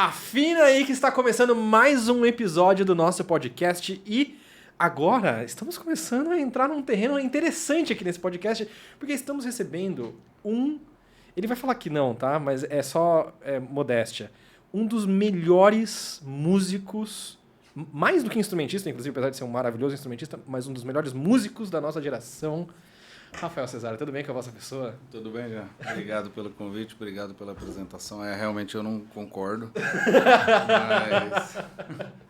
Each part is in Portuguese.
Afina aí que está começando mais um episódio do nosso podcast e agora estamos começando a entrar num terreno interessante aqui nesse podcast, porque estamos recebendo ele vai falar que não, tá? Mas é só modéstia. Um dos melhores músicos, mais do que instrumentista, inclusive, apesar de ser um maravilhoso instrumentista, mas um dos melhores músicos da nossa geração. Rafael Cesário, tudo bem com a vossa pessoa? Tudo bem, já. Obrigado pelo convite, obrigado pela apresentação. Realmente eu não concordo,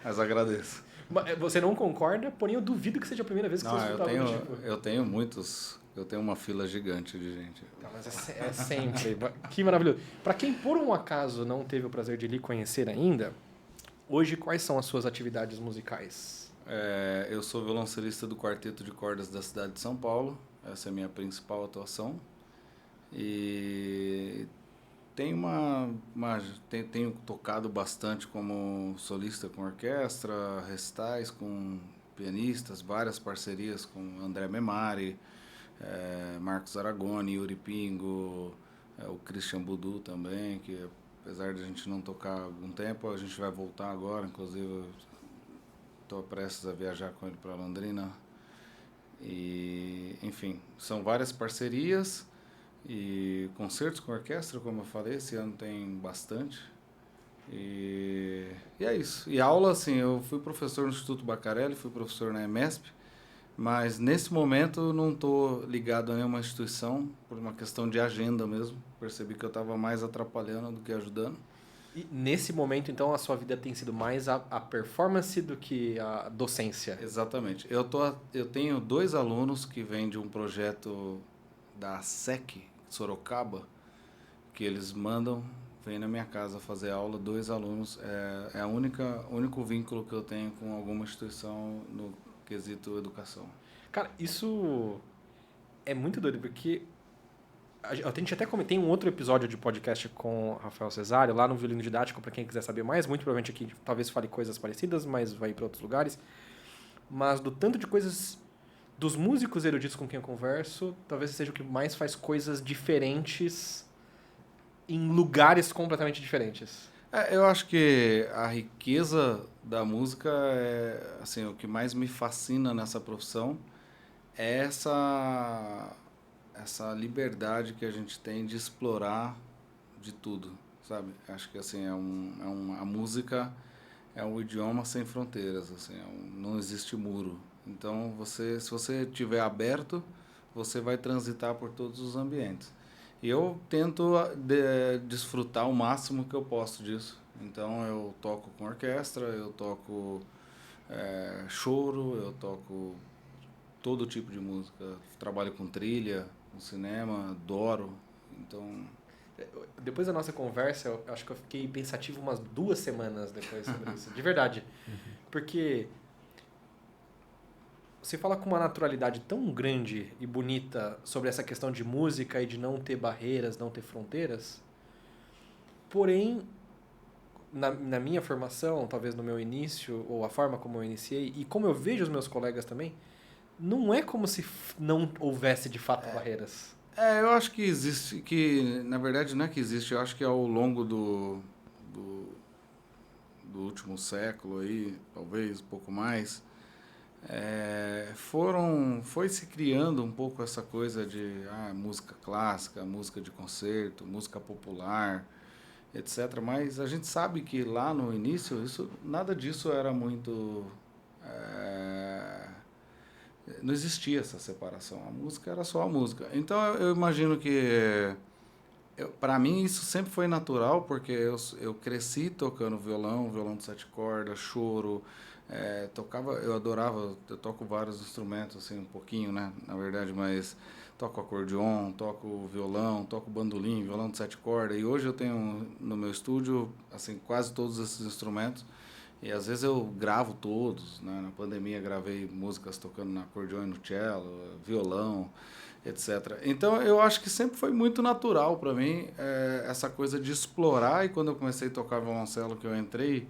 mas agradeço. Você não concorda, porém eu duvido que seja a primeira vez que você escuta algo do tipo. Eu tenho uma fila gigante de gente. Não, mas é sempre. Que maravilhoso. Para quem por um acaso não teve o prazer de lhe conhecer ainda, hoje quais são as suas atividades musicais? Eu sou violoncelista do Quarteto de Cordas da cidade de São Paulo. Essa é a minha principal atuação. E tenho tocado bastante como solista com orquestra, recitais com pianistas, várias parcerias com André Memari, Marcos Aragoni, Yuri Pingo, o Christian Budu também, que apesar de a gente não tocar há algum tempo, a gente vai voltar agora, inclusive estou prestes a viajar com ele para Londrina. E, enfim, são várias parcerias e concertos com orquestra, como eu falei, esse ano tem bastante. E é isso. E aula, assim, eu fui professor no Instituto Bacarelli, fui professor na EMESP, mas nesse momento não estou ligado a nenhuma instituição, por uma questão de agenda mesmo. Percebi que eu estava mais atrapalhando do que ajudando. E nesse momento, então, a sua vida tem sido mais a performance do que a docência? Exatamente. Eu tenho 2 alunos que vêm de um projeto da SEC, Sorocaba, que eles vêm na minha casa fazer aula, 2 alunos. É o único vínculo que eu tenho com alguma instituição no quesito educação. Cara, isso é muito doido, porque a gente até tem um outro episódio de podcast com Rafael Cesário, lá no Violino Didático, para quem quiser saber mais. Muito provavelmente aqui talvez fale coisas parecidas, mas vai ir para outros lugares. Mas do tanto de coisas dos músicos eruditos com quem eu converso, talvez seja o que mais faz coisas diferentes em lugares completamente diferentes. Eu acho que a riqueza da música assim, o que mais me fascina nessa profissão é essa liberdade que a gente tem de explorar de tudo, sabe? Acho que assim a música é um idioma sem fronteiras, assim, não existe muro. Então se você estiver aberto, você vai transitar por todos os ambientes. E eu tento desfrutar o máximo que eu posso disso. Então eu toco com orquestra, eu toco choro, eu toco todo tipo de música. Trabalho com trilha, com cinema, adoro. Então, depois da nossa conversa, eu acho que eu fiquei pensativo umas 2 semanas depois sobre isso. De verdade. Porque você fala com uma naturalidade tão grande e bonita sobre essa questão de música e de não ter barreiras, não ter fronteiras. Porém, na minha formação, talvez no meu início, ou a forma como eu iniciei, e como eu vejo os meus colegas também, não é como se não houvesse de fato barreiras. eu acho que existe, que na verdade não é que existe, eu acho que ao longo do último século aí, talvez um pouco mais, foi se criando um pouco essa coisa de música clássica, música de concerto, música popular, etc. Mas a gente sabe que lá no início nada disso era muito... não existia essa separação, a música era só a música. Então eu imagino que, para mim isso sempre foi natural, porque eu cresci tocando violão de 7 cordas, choro, eu adorava, eu toco vários instrumentos, assim, um pouquinho, né, na verdade, mas toco acordeon, toco violão, toco bandolim, violão de 7 cordas, e hoje eu tenho no meu estúdio, assim, quase todos esses instrumentos. E às vezes eu gravo todos, né? Na pandemia gravei músicas tocando no acordeon e no cello, violão, etc. Então eu acho que sempre foi muito natural para mim essa coisa de explorar, e quando eu comecei a tocar violoncelo, que eu entrei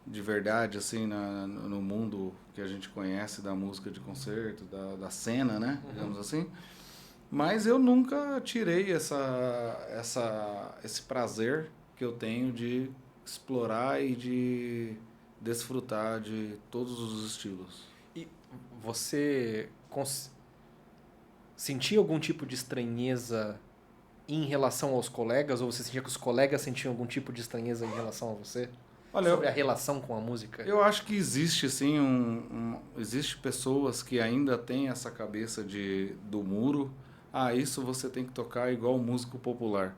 de verdade assim no mundo que a gente conhece da música de concerto, da cena, né? Digamos assim. Mas eu nunca tirei esse prazer que eu tenho de explorar e de desfrutar de todos os estilos. E você sentia algum tipo de estranheza em relação aos colegas? Ou você sentia que os colegas sentiam algum tipo de estranheza em relação a você? Olha, Sobre a relação com a música? eu acho que existe, sim, existe pessoas que ainda têm essa cabeça do muro. Ah, isso você tem que tocar igual músico popular.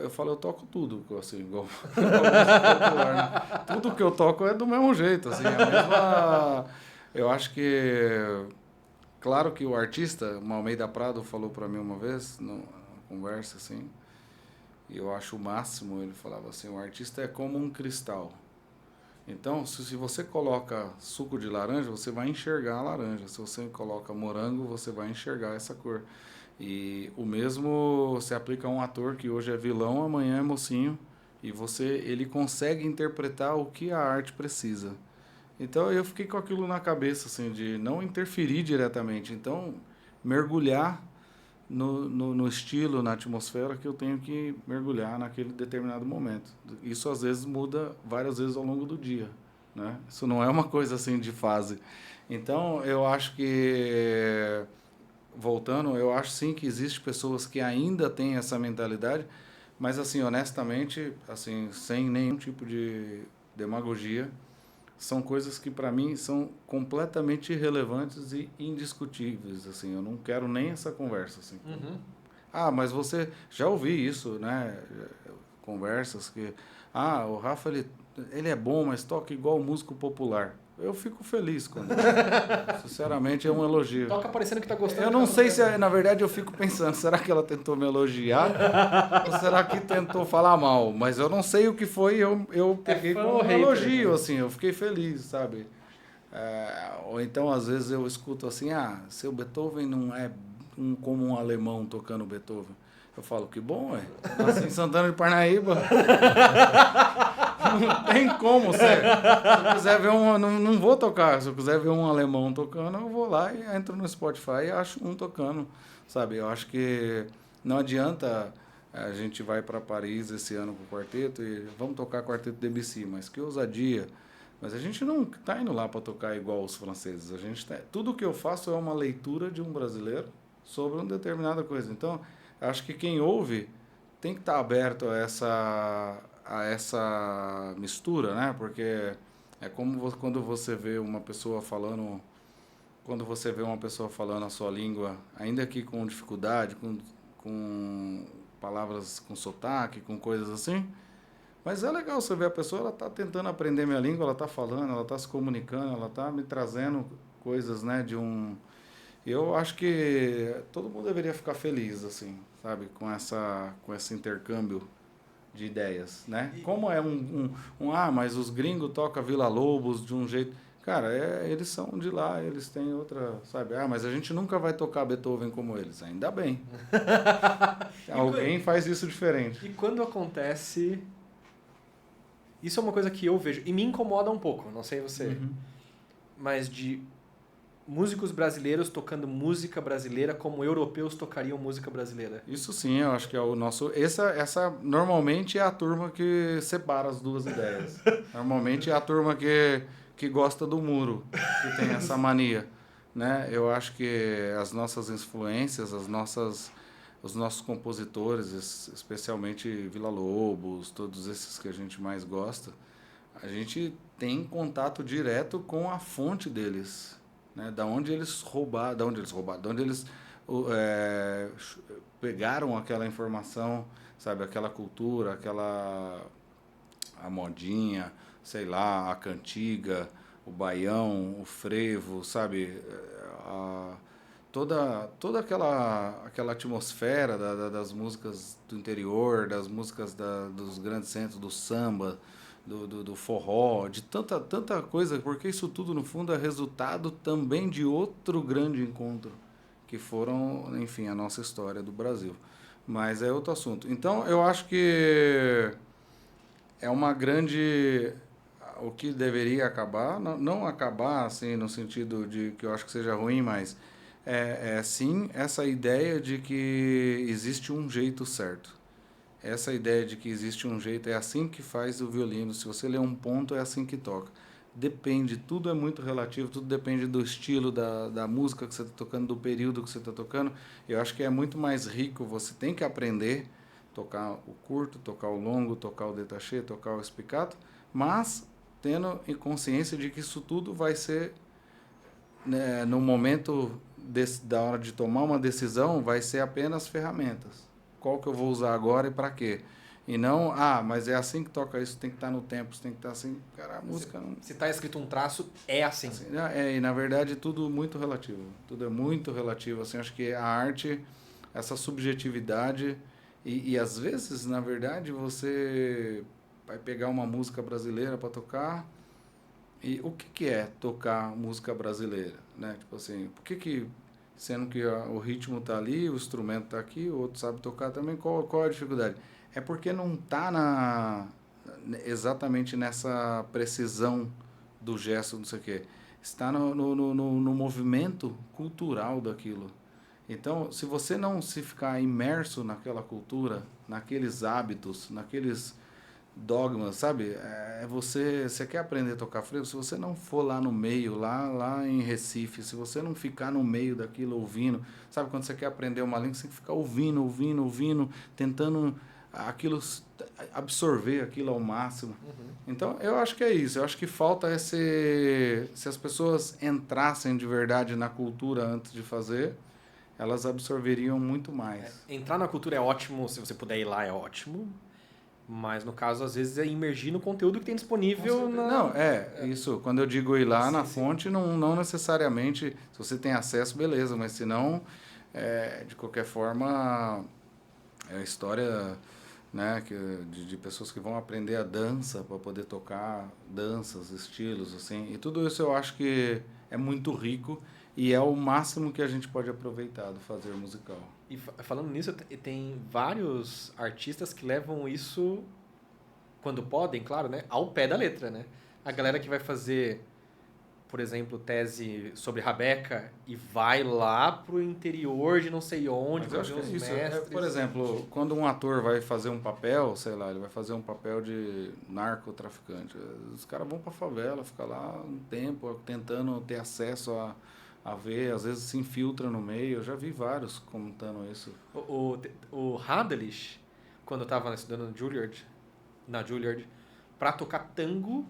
Eu falo, eu toco tudo, assim, igual músico popular, né? Tudo que eu toco é do mesmo jeito, assim, a mesma... Eu acho que... Claro que o artista, o Almeida Prado, falou para mim uma vez, numa conversa, assim, e eu acho o máximo, ele falava assim, o artista é como um cristal. Então, se você coloca suco de laranja, você vai enxergar a laranja. Se você coloca morango, você vai enxergar essa cor. E o mesmo se aplica a um ator que hoje é vilão, amanhã é mocinho, e ele consegue interpretar o que a arte precisa. Então eu fiquei com aquilo na cabeça, assim, de não interferir diretamente. Então, mergulhar no estilo, na atmosfera que eu tenho que mergulhar naquele determinado momento. Isso às vezes muda várias vezes ao longo do dia, né? Isso não é uma coisa assim de fase. Então, eu acho que, voltando, eu acho sim que existem pessoas que ainda têm essa mentalidade, mas assim, honestamente, assim, sem nenhum tipo de demagogia, são coisas que para mim são completamente irrelevantes e indiscutíveis, assim, eu não quero nem essa conversa, assim. Uhum. Ah, mas você já ouvi isso, né? Conversas que o Rafa ele é bom, mas toca igual músico popular. Eu fico feliz quando, sinceramente, é um elogio. Toca parecendo que tá gostando. Eu não sei se, na verdade, eu fico pensando, será que ela tentou me elogiar? Ou será que tentou falar mal? Mas eu não sei o que foi, eu peguei como um elogio, assim, eu fiquei feliz, sabe? Ou então, às vezes, eu escuto assim, seu Beethoven não é como um alemão tocando Beethoven. Eu falo, que bom, nasci em Santana de Parnaíba. Não tem como ser. Se eu quiser ver não vou tocar. Se eu quiser ver um alemão tocando, eu vou lá e entro no Spotify e acho um tocando, sabe? Eu acho que não adianta a gente vai para Paris esse ano com o quarteto e vamos tocar quarteto Debussy, mas que ousadia. Mas a gente não está indo lá para tocar igual os franceses. Tudo que eu faço é uma leitura de um brasileiro sobre uma determinada coisa. Então, acho que quem ouve tem que estar aberto a essa mistura, né? Porque é como quando você vê uma pessoa falando, a sua língua, ainda que com dificuldade, com palavras com sotaque, com coisas assim. Mas é legal você ver a pessoa, ela está tentando aprender minha língua, ela está falando, ela está se comunicando, ela está me trazendo coisas, né, Eu acho que todo mundo deveria ficar feliz, assim, sabe, com esse intercâmbio de ideias, né? Como é mas os gringos tocam Vila Lobos de um jeito... Cara, eles são de lá, eles têm outra, sabe? Mas a gente nunca vai tocar Beethoven como eles, ainda bem. Alguém faz isso diferente. E quando acontece... Isso é uma coisa que eu vejo, e me incomoda um pouco, não sei você, mas de músicos brasileiros tocando música brasileira como europeus tocariam música brasileira. Isso sim, eu acho que é o nosso... Essa normalmente é a turma que separa as duas ideias. Normalmente é a turma que gosta do muro, que tem essa mania, né? Eu acho que as nossas influências, os nossos compositores, especialmente Vila Lobos, todos esses que a gente mais gosta, a gente tem contato direto com a fonte deles, né? Da onde eles pegaram aquela informação, sabe, aquela cultura, a modinha, sei lá, a cantiga, o baião, o frevo, sabe, toda aquela atmosfera das músicas do interior, das músicas dos grandes centros, do samba, do forró, de tanta coisa, porque isso tudo, no fundo, é resultado também de outro grande encontro, que foram, enfim, a nossa história do Brasil. Mas é outro assunto. Então, eu acho que é uma grande... O que deveria acabar, não acabar, assim, no sentido de que eu acho que seja ruim, mas sim essa ideia de que existe um jeito certo. essa ideia de que existe um jeito, é assim que faz o violino, se você lê um ponto, é assim que toca. Depende, tudo é muito relativo, tudo depende do estilo da música que você está tocando, do período que você está tocando. Eu acho que é muito mais rico, você tem que aprender tocar o curto, tocar o longo, tocar o détaché, tocar o spiccato, mas tendo em consciência de que isso tudo vai ser, né, no momento da hora de tomar uma decisão, vai ser apenas ferramentas. Qual que eu vou usar agora e para quê? E não, mas é assim que toca isso, tem que estar no tempo, tem que estar assim. Cara, a música não... Se está escrito um traço, é assim. E na verdade tudo muito relativo. Tudo é muito relativo. Assim, acho que a arte, essa subjetividade, e às vezes, na verdade, você vai pegar uma música brasileira para tocar. E o que é tocar música brasileira, né? Tipo assim, por que sendo que o ritmo tá ali, o instrumento tá aqui, o outro sabe tocar também, qual é a dificuldade? É porque não tá exatamente nessa precisão do gesto, não sei o quê. Está no movimento cultural daquilo. Então, se você não se ficar imerso naquela cultura, naqueles hábitos, naqueles dogmas, sabe? Você quer aprender a tocar frevo, se você não for lá no meio, lá em Recife, se você não ficar no meio daquilo ouvindo, sabe? Quando você quer aprender uma língua, você tem que ficar ouvindo, tentando aquilo, absorver aquilo ao máximo. Uhum. Então, eu acho que é isso. Eu acho que falta se as pessoas entrassem de verdade na cultura antes de fazer, elas absorveriam muito mais. Entrar na cultura é ótimo, se você puder ir lá é ótimo. Mas no caso, às vezes, é imergir no conteúdo que tem disponível na... Não, isso. Quando eu digo ir lá na sim. fonte, não necessariamente, se você tem acesso, beleza, mas se não, de qualquer forma, é a história, né, de pessoas que vão aprender a dança para poder tocar danças, estilos, assim, e tudo isso eu acho que é muito rico e é o máximo que a gente pode aproveitar do fazer musical. E falando nisso, tem vários artistas que levam isso, quando podem, claro, né, ao pé da letra, né? A galera que vai fazer, por exemplo, tese sobre rabeca e vai lá pro interior de não sei onde, Mas eu acho que é os isso. mestres. Por exemplo, quando um ator vai fazer um papel, sei lá, ele vai fazer um papel de narcotraficante. Os caras vão pra favela, fica lá um tempo tentando ter acesso a ver, às vezes se infiltra no meio. Eu já vi vários contando isso. O Hadelich, quando eu tava estudando na Juilliard, pra tocar tango,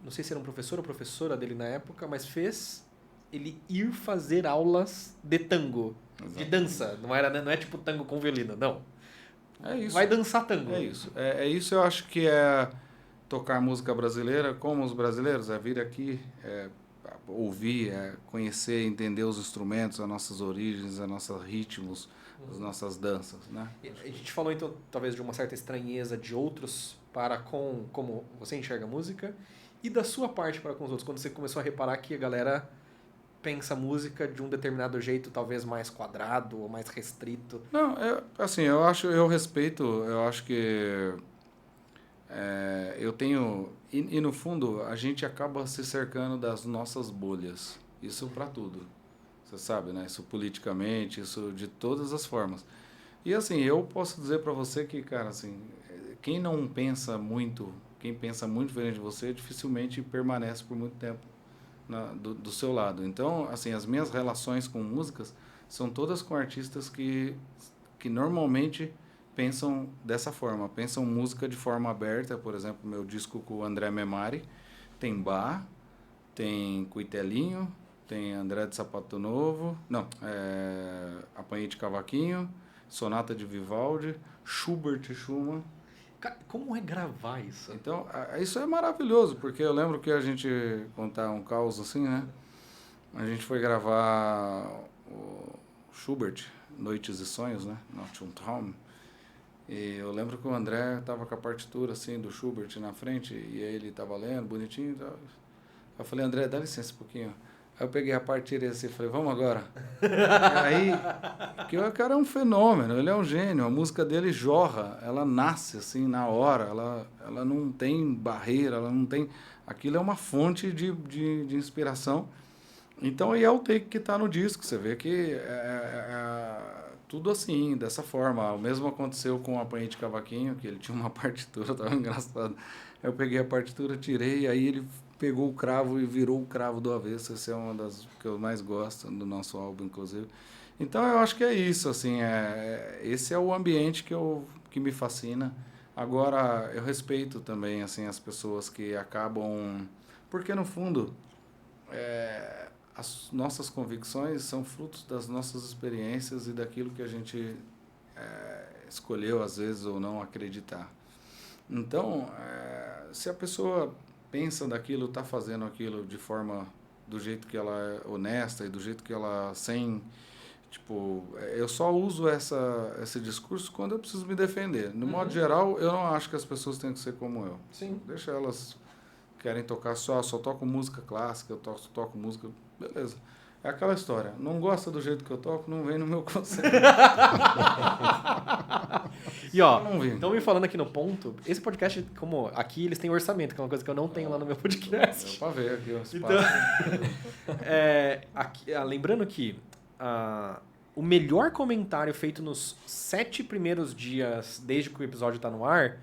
não sei se era um professor ou professora dele na época, mas fez ele ir fazer aulas de tango, de dança. Não é tipo tango com violino, não. É isso. Vai dançar tango. É isso. É isso, eu acho que é tocar música brasileira como os brasileiros, é vir aqui, ouvir, conhecer, entender os instrumentos, as nossas origens, os nossos ritmos, as nossas danças, né? A gente falou então talvez de uma certa estranheza de outros para com como você enxerga a música e da sua parte para com os outros, quando você começou a reparar que a galera pensa a música de um determinado jeito, talvez mais quadrado ou mais restrito. Não, eu respeito, eu acho que eu tenho, e no fundo a gente acaba se cercando das nossas bolhas, isso para tudo, você sabe, né? Isso politicamente, isso de todas as formas. E assim, eu posso dizer para você que, cara, assim, quem pensa muito diferente de você, dificilmente permanece por muito tempo do seu lado. Então, assim, as minhas relações com músicas são todas com artistas que normalmente pensam dessa forma, pensam música de forma aberta. Por exemplo, meu disco com o André Memari tem Bach, tem Cuitelinho, tem André de Sapato Novo, Apanhei de Cavaquinho, Sonata de Vivaldi, Schubert e Schumann. Como é gravar isso? Então, isso é maravilhoso, porque eu lembro que a gente, contar um caos assim, né? A gente foi gravar o Schubert, Noites e Sonhos, né? Not um Traum. E eu lembro que o André tava com a partitura assim do Schubert na frente e aí ele tava lendo bonitinho e tal. Eu falei, André, dá licença um pouquinho. Aí eu peguei a partitura assim e falei, vamos agora. Aí, que o cara é um fenômeno, ele é um gênio, a música dele jorra, ela nasce assim na hora, ela não tem barreira, ela não tem... Aquilo é uma fonte de inspiração. Então, aí é o take que está no disco, você vê que tudo assim, dessa forma. O mesmo aconteceu com o Apanhei de Cavaquinho, que ele tinha uma partitura, tava engraçado. Eu peguei a partitura, tirei, aí ele pegou o cravo e virou o cravo do avesso. Essa é uma das que eu mais gosto do nosso álbum, inclusive. Então eu acho que é isso, assim, esse é o ambiente que me fascina. Agora, eu respeito também, assim, as pessoas que acabam... Porque, no fundo, as nossas convicções são frutos das nossas experiências e daquilo que a gente escolheu, às vezes, ou não acreditar. Então, se a pessoa pensa daquilo, está fazendo aquilo de forma, do jeito que ela é honesta e do jeito que ela, sem... Tipo, eu só uso esse discurso quando eu preciso me defender. No modo geral, eu não acho que as pessoas têm que ser como eu. Sim. Deixa elas querem tocar só toco música clássica, eu toco música... Beleza. É aquela história. Não gosta do jeito que eu toco, não vem no meu conselho. E ó, estão me falando aqui no ponto, esse podcast, como aqui eles têm orçamento, que é uma coisa que eu não tenho lá no meu podcast. É pra ver aqui o espaço. Então, lembrando que o melhor comentário feito nos 7 primeiros dias, desde que o episódio tá no ar,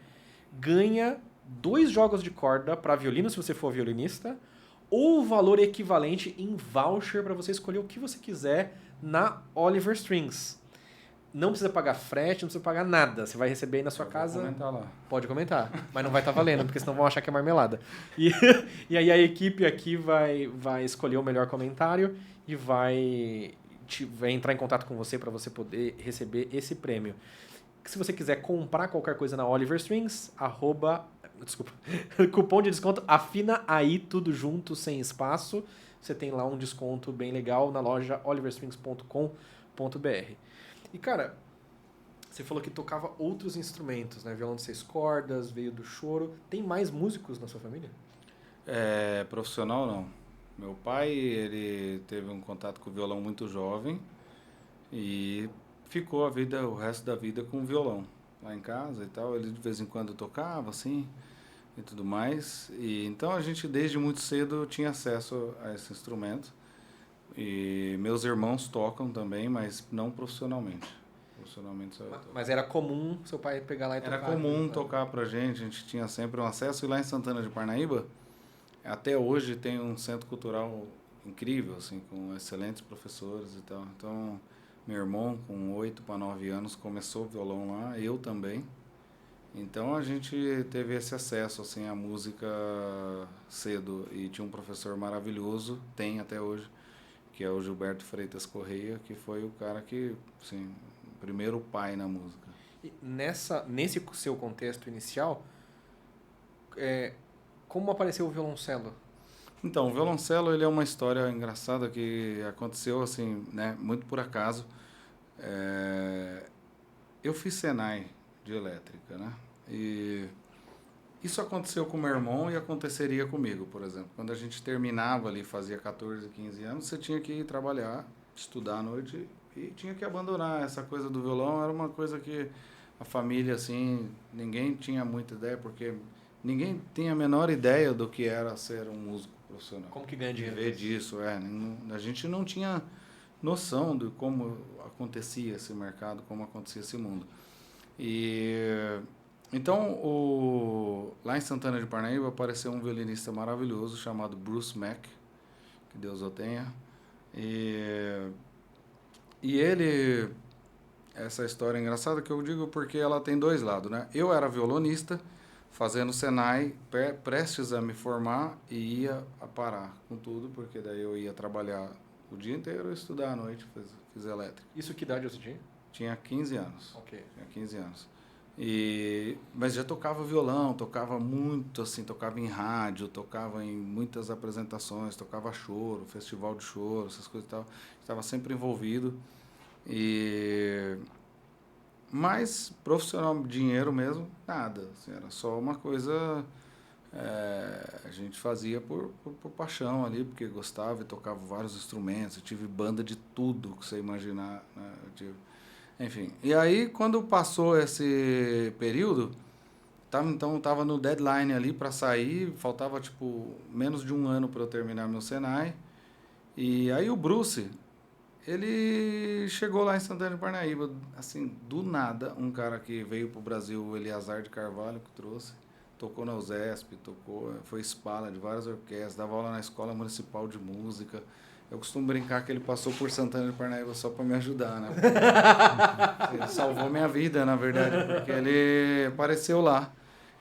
ganha 2 jogos de corda para violino, se você for violinista, ou o valor equivalente em voucher para você escolher o que você quiser na Oliver Strings. Não precisa pagar frete, não precisa pagar nada. Você vai receber aí na sua casa. Pode comentar lá. Pode comentar, mas não vai estar valendo, porque senão vão achar que é marmelada. E aí a equipe aqui vai escolher o melhor comentário e vai entrar em contato com você para você poder receber esse prêmio. Se você quiser comprar qualquer coisa na Oliver Strings, cupom de desconto afina aí, tudo junto, sem espaço. Você tem lá um desconto bem legal na loja oliverstrings.com.br. E, cara, você falou que tocava outros instrumentos, né? Violão de 6 cordas, veio do choro. Tem mais músicos na sua família? Profissional, não. Meu pai, ele teve um contato com o violão muito jovem e ficou o resto da vida com o violão lá em casa e tal. Ele de vez em quando tocava, assim, e tudo mais. E então a gente, desde muito cedo, tinha acesso a esse instrumento. E meus irmãos tocam também, mas não profissionalmente. Profissionalmente só eu toco. Mas era comum seu pai pegar lá e tocar? Era comum tocar pra gente, a gente tinha sempre um acesso. E lá em Santana de Parnaíba, até hoje tem um centro cultural incrível, assim, com excelentes professores e tal. Então, meu irmão, com 8 para 9 anos, começou o violão lá, eu também. Então, a gente teve esse acesso, assim, à música cedo. E tinha um professor maravilhoso, tem até hoje, que é o Gilberto Freitas Correia, que foi o cara que, assim, o primeiro pai na música. E nesse seu contexto inicial, como apareceu o violoncelo? Então, o violoncelo, ele é uma história engraçada que aconteceu, assim, né, muito por acaso. Eu fiz Senai de elétrica, né? E isso aconteceu com meu irmão e aconteceria comigo, por exemplo. Quando a gente terminava ali, fazia 14, 15 anos, você tinha que ir trabalhar, estudar à noite e tinha que abandonar essa coisa do violão. Era uma coisa que a família, assim, ninguém tinha muita ideia, porque ninguém tinha a menor ideia do que era ser um músico profissional. Como que ganha dinheiro? Viver disso, a gente não tinha noção de como acontecia esse mercado, como acontecia esse mundo. Então, lá em Santana de Parnaíba apareceu um violinista maravilhoso chamado Bruce Mack, que Deus o tenha. E ele, essa história é engraçada que eu digo porque ela tem 2 lados, né? Eu era violonista, fazendo Senai, prestes a me formar e ia a parar com tudo, porque daí eu ia trabalhar o dia inteiro e estudar à noite, fiz elétrica. Isso que idade você tinha? Tinha 15 anos. Ok. Tinha 15 anos. Mas já tocava violão, tocava muito, assim, tocava em rádio, tocava em muitas apresentações, tocava choro, festival de choro, essas coisas e tal. Estava sempre envolvido. Mas profissional, dinheiro mesmo, nada. Assim, era só uma coisa... a gente fazia por paixão ali, porque gostava e tocava vários instrumentos. Eu tive banda de tudo que você imaginar, né? Enfim, e aí quando passou esse período, tava no deadline ali para sair, faltava tipo menos de um ano para eu terminar meu Senai. E aí o Bruce, Ele chegou lá em Santana de Parnaíba, assim, do nada, um cara que veio pro Brasil, o Eliazar de Carvalho, que trouxe, tocou na USESP, foi espala de várias orquestras, dava aula na Escola Municipal de Música. Eu costumo brincar que ele passou por Santana de Parnaíba só para me ajudar, né? Ele salvou minha vida, na verdade, porque ele apareceu lá.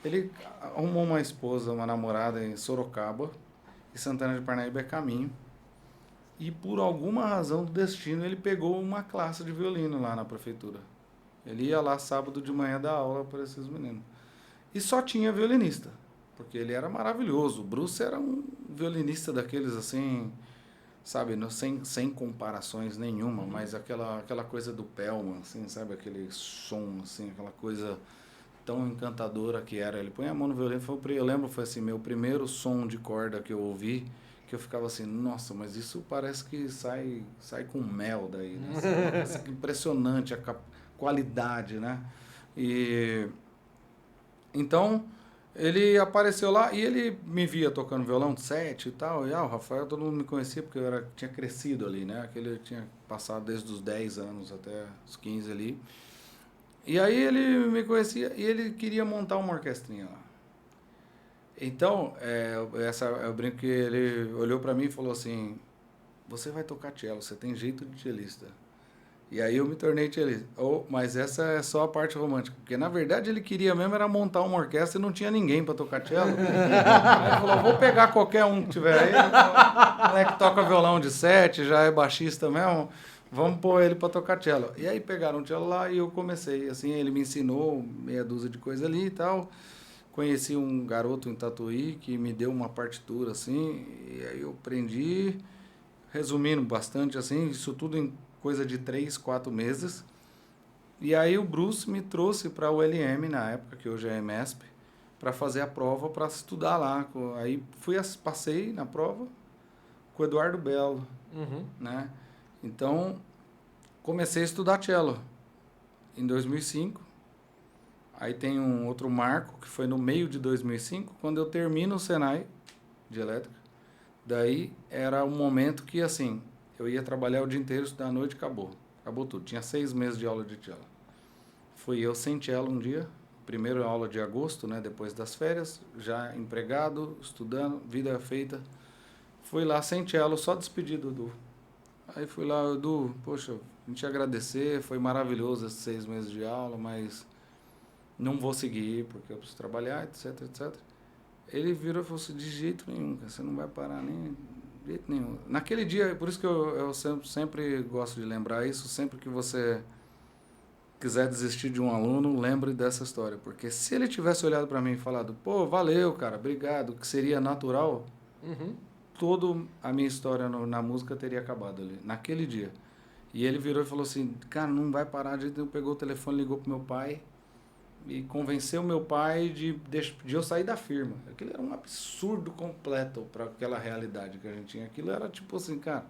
Ele arrumou uma esposa, uma namorada em Sorocaba, e Santana de Parnaíba é caminho. E por alguma razão do destino, ele pegou uma classe de violino lá na prefeitura. Ele ia lá sábado de manhã dar aula para esses meninos. E só tinha violinista, porque ele era maravilhoso. O Bruce era um violinista daqueles assim, sabe, sem comparações nenhuma, mas aquela coisa do Pellman, assim, sabe, aquele som, assim, aquela coisa tão encantadora que era. Ele põe a mão no violino, eu lembro, foi assim, meu primeiro som de corda que eu ouvi, que eu ficava assim, nossa, mas isso parece que sai com mel daí, né? Assim, impressionante a qualidade, né? E então ele apareceu lá e ele me via tocando violão de 7 e tal. E o Rafael, todo mundo me conhecia porque tinha crescido ali, né? Aquele tinha passado desde os 10 anos até os 15 ali. E aí ele me conhecia e ele queria montar uma orquestrinha lá. Então, eu brinco que ele olhou para mim e falou assim, você vai tocar cello, você tem jeito de cellista. E aí eu me tornei cellista. Mas essa é só a parte romântica, porque na verdade ele queria mesmo era montar uma orquestra e não tinha ninguém para tocar cello. Aí ele falou, vou pegar qualquer um que tiver aí, o moleque toca violão de 7, já é baixista mesmo, vamos pôr ele para tocar cello. E aí pegaram o cello lá e eu comecei, assim, ele me ensinou meia dúzia de coisa ali e tal. Conheci um garoto em Tatuí que me deu uma partitura, assim, e aí eu aprendi, resumindo bastante, assim, isso tudo em coisa de 3, 4 meses. E aí o Bruce me trouxe para o LM, na época, que hoje é EMESP, para fazer a prova, para estudar lá. Aí passei na prova com o Eduardo Belo, né? Então, comecei a estudar cello em 2005. Aí tem um outro marco, que foi no meio de 2005, quando eu termino o Senai de elétrica. Daí era um momento que, assim, eu ia trabalhar o dia inteiro, estudar à noite, acabou. Acabou tudo. Tinha 6 meses de aula de cello. Fui eu sem cello um dia, primeira aula de agosto, né, depois das férias, já empregado, estudando, vida feita. Fui lá sem cello, só despedido do Edu. Aí fui lá, Edu, poxa, a gente agradecer, foi maravilhoso esses 6 meses de aula, mas não vou seguir porque eu preciso trabalhar, etc, etc. Ele virou e falou assim, de jeito nenhum, cara, você não vai parar nem de jeito nenhum. Naquele dia, por isso que eu sempre gosto de lembrar isso, sempre que você quiser desistir de um aluno, lembre dessa história, porque se ele tivesse olhado para mim e falado, pô, valeu, cara, obrigado, que seria natural, toda a minha história na música teria acabado ali, naquele dia. E ele virou e falou assim, cara, não vai parar, de jeito nenhum. Pegou o telefone, ligou pro meu pai, e convenceu meu pai de eu sair da firma. Aquilo era um absurdo completo para aquela realidade que a gente tinha. Aquilo era tipo assim, cara,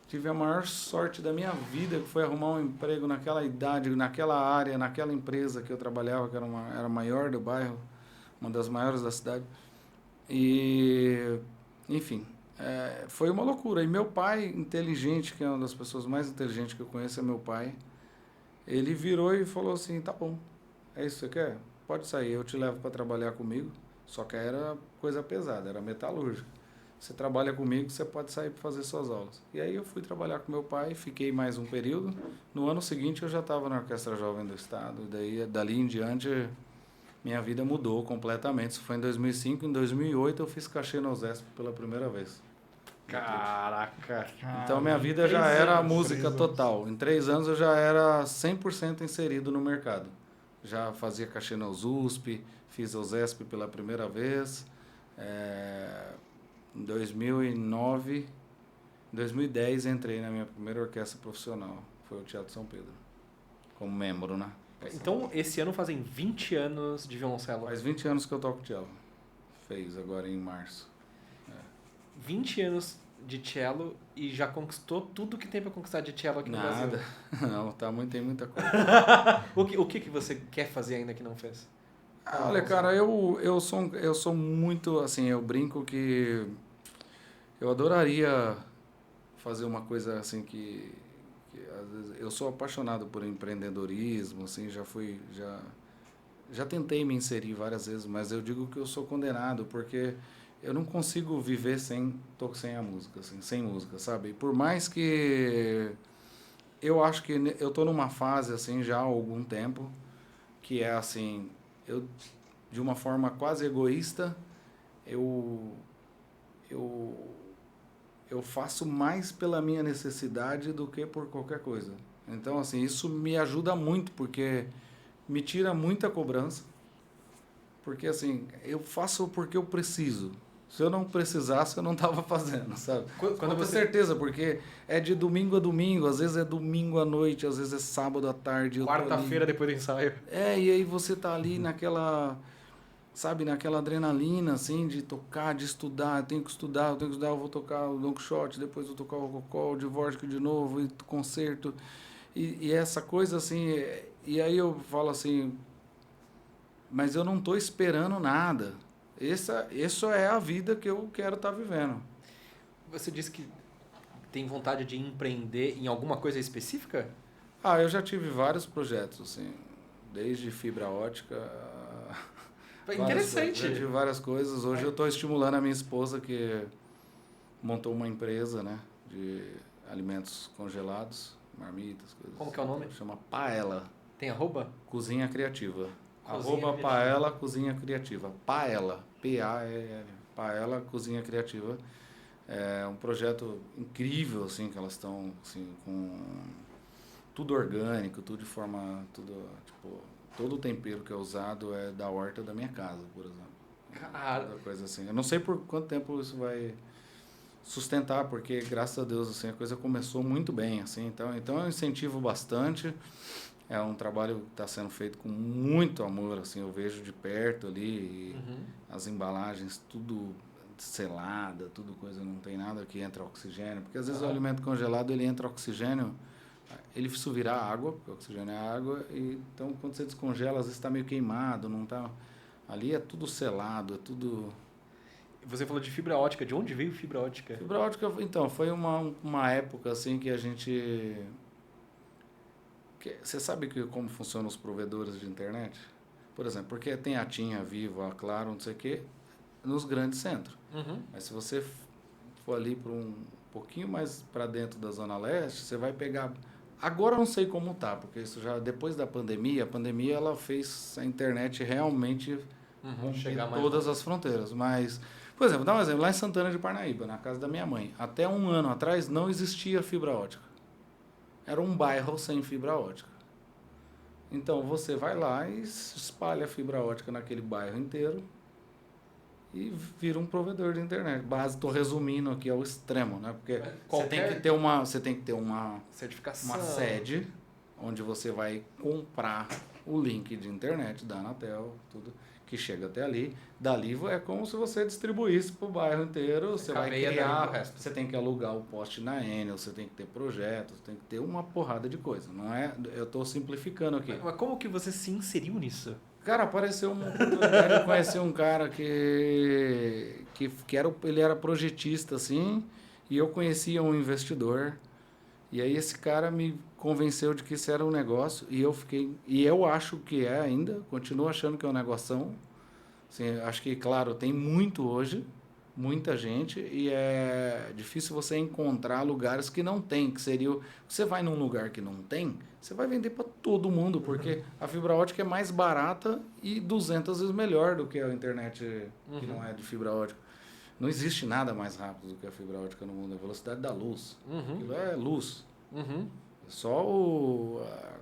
tive a maior sorte da minha vida, que foi arrumar um emprego naquela idade, naquela área, naquela empresa que eu trabalhava, que era a maior do bairro, uma das maiores da cidade. E, enfim, foi uma loucura. E meu pai, inteligente, que é uma das pessoas mais inteligentes que eu conheço, é meu pai, ele virou e falou assim, tá bom, é isso que você quer? Pode sair, eu te levo para trabalhar comigo. Só que era coisa pesada, era metalúrgica. Você trabalha comigo, você pode sair para fazer suas aulas. E aí eu fui trabalhar com meu pai, fiquei mais um período. No ano seguinte eu já estava na Orquestra Jovem do Estado. E daí, dali em diante, minha vida mudou completamente. Isso foi em 2005. Em 2008 eu fiz cachê na USESP pela primeira vez. Caraca. Então minha vida já era música total. Em 3 anos eu já era 100% inserido no mercado. Já fazia cachê na USP, fiz a USESP pela primeira vez. Em 2009, 2010 entrei na minha primeira orquestra profissional. Foi o Teatro São Pedro, como membro, né? Então, esse ano fazem 20 anos de violoncelo. Faz 20 anos que eu toco cello. Fez agora em março. 20 anos de cello e já conquistou tudo que tem para conquistar de cello aqui no Brasil. Não, tem muita coisa. O que você quer fazer ainda que não fez? Olha, cara, eu sou muito, assim, eu brinco que eu adoraria fazer uma coisa assim que às vezes, eu sou apaixonado por empreendedorismo, assim, já tentei me inserir várias vezes, mas eu digo que eu sou condenado, porque eu não consigo viver sem a música, assim, sem música, sabe? E por mais que eu acho que eu tô numa fase, assim, já há algum tempo, que é assim, eu, de uma forma quase egoísta, eu, eu, eu faço mais pela minha necessidade do que por qualquer coisa. Então, assim, isso me ajuda muito, porque me tira muita cobrança, porque, assim, eu faço porque eu preciso. Se eu não precisasse, eu não estava fazendo, sabe? Quando Com você... certeza, porque é de domingo a domingo, às vezes é domingo à noite, às vezes é sábado à tarde, eu tô Quarta-feira ali. depois do ensaio. E aí você tá ali naquela, sabe, naquela adrenalina, assim, de tocar, de estudar, eu tenho que estudar, eu vou tocar o Don Quixote, depois vou tocar o Rococó, o Dvorak de novo, e concerto, e essa coisa, assim, e aí eu falo assim, mas eu não tô esperando nada, isso é a vida que eu quero estar vivendo. Você disse que tem vontade de empreender em alguma coisa específica? Eu já tive vários projetos, assim, desde fibra ótica, já Interessante. tive várias coisas. Hoje eu estou estimulando a minha esposa, que montou uma empresa, né, de alimentos congelados, marmitas, coisas Como assim. que é o nome? Chama Paella, Tem arroba? Cozinha Criativa. Cozinha Arroba Criativa. Paella Cozinha Criativa. Paella, P-A-E-L. Paella Cozinha Criativa. É um projeto incrível, assim, que elas estão, assim, com tudo orgânico, tudo de forma, tudo, tipo, todo o tempero que é usado é da horta da minha casa, por exemplo. Cara, Toda coisa assim. Eu não sei por quanto tempo isso vai sustentar, porque graças a Deus, assim, a coisa começou muito bem, assim, então eu incentivo bastante. É um trabalho que está sendo feito com muito amor, assim, eu vejo de perto ali, as embalagens tudo selada, tudo coisa, não tem nada que entra oxigênio, porque às vezes o alimento congelado ele entra oxigênio, ele isso virar água, porque o oxigênio é água, e então quando você descongela, às vezes está meio queimado, não tá. Ali é tudo selado, é tudo. você falou de fibra ótica. De onde veio fibra ótica? Fibra ótica, então, foi uma época assim que a gente. Você sabe como funcionam os provedores de internet? Por exemplo, porque tem a TIM, a Vivo, a Claro, não sei o quê, nos grandes centros. Mas se você for ali para um pouquinho mais para dentro da Zona Leste, você vai pegar. Agora eu não sei como tá, porque isso já depois da pandemia, a pandemia ela fez a internet realmente Chegar romper mais todas longe. as fronteiras. Mas, por exemplo, dá um exemplo, lá em Santana de Parnaíba, na casa da minha mãe, até um ano atrás não existia fibra ótica. Era um bairro sem fibra ótica. Então você vai lá e espalha a fibra ótica naquele bairro inteiro e vira um provedor de internet. Base, estou resumindo aqui ao extremo, né? Porque você tem que ter uma Certificação. sede onde você vai comprar o link de internet da Anatel, tudo que chega até ali. Dali é como se você distribuísse para o bairro inteiro. Você vai criar, você tem que alugar o poste na Enel, você tem que ter projetos, tem que ter uma porrada de coisa. Não é? Eu estou simplificando aqui. Mas como que você se inseriu nisso? Cara, apareceu uma oportunidade de conhecer um cara que ele era projetista, assim, e eu conhecia um investidor. E aí esse cara me convenceu de que isso era um negócio, e eu acho que é ainda, continuo achando que é um negoção. Assim, acho que, claro, tem muito hoje, muita gente, e é difícil você encontrar lugares que não tem, que seria... Você vai num lugar que não tem, você vai vender para todo mundo, porque a fibra ótica é mais barata e 200 vezes melhor do que a internet que não é de fibra ótica. Não existe nada mais rápido do que a fibra ótica no mundo, a velocidade da luz. Aquilo é luz. Só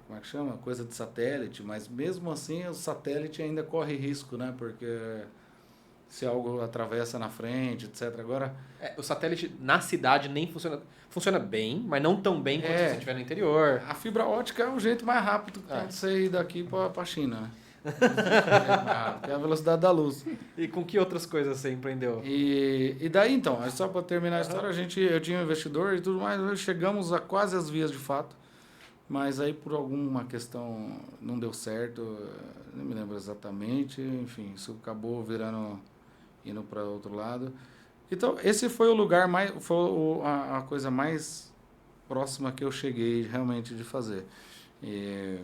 como é que chama? Coisa de satélite, mas mesmo assim o satélite ainda corre risco, né? Porque se algo atravessa na frente, etc. Agora... o satélite na cidade nem funciona... Funciona bem, mas não tão bem quanto se você estiver no interior. A fibra ótica é o jeito mais rápido que você ir daqui para a China, né? Que é a velocidade da luz. E com que outras coisas você empreendeu? E daí, então, só para terminar a história, eu tinha um investidor e tudo mais, chegamos a quase as vias de fato, mas aí por alguma questão não deu certo, não me lembro exatamente, enfim, isso acabou indo para outro lado. Então, esse foi o lugar mais, foi a coisa mais próxima que eu cheguei realmente de fazer. E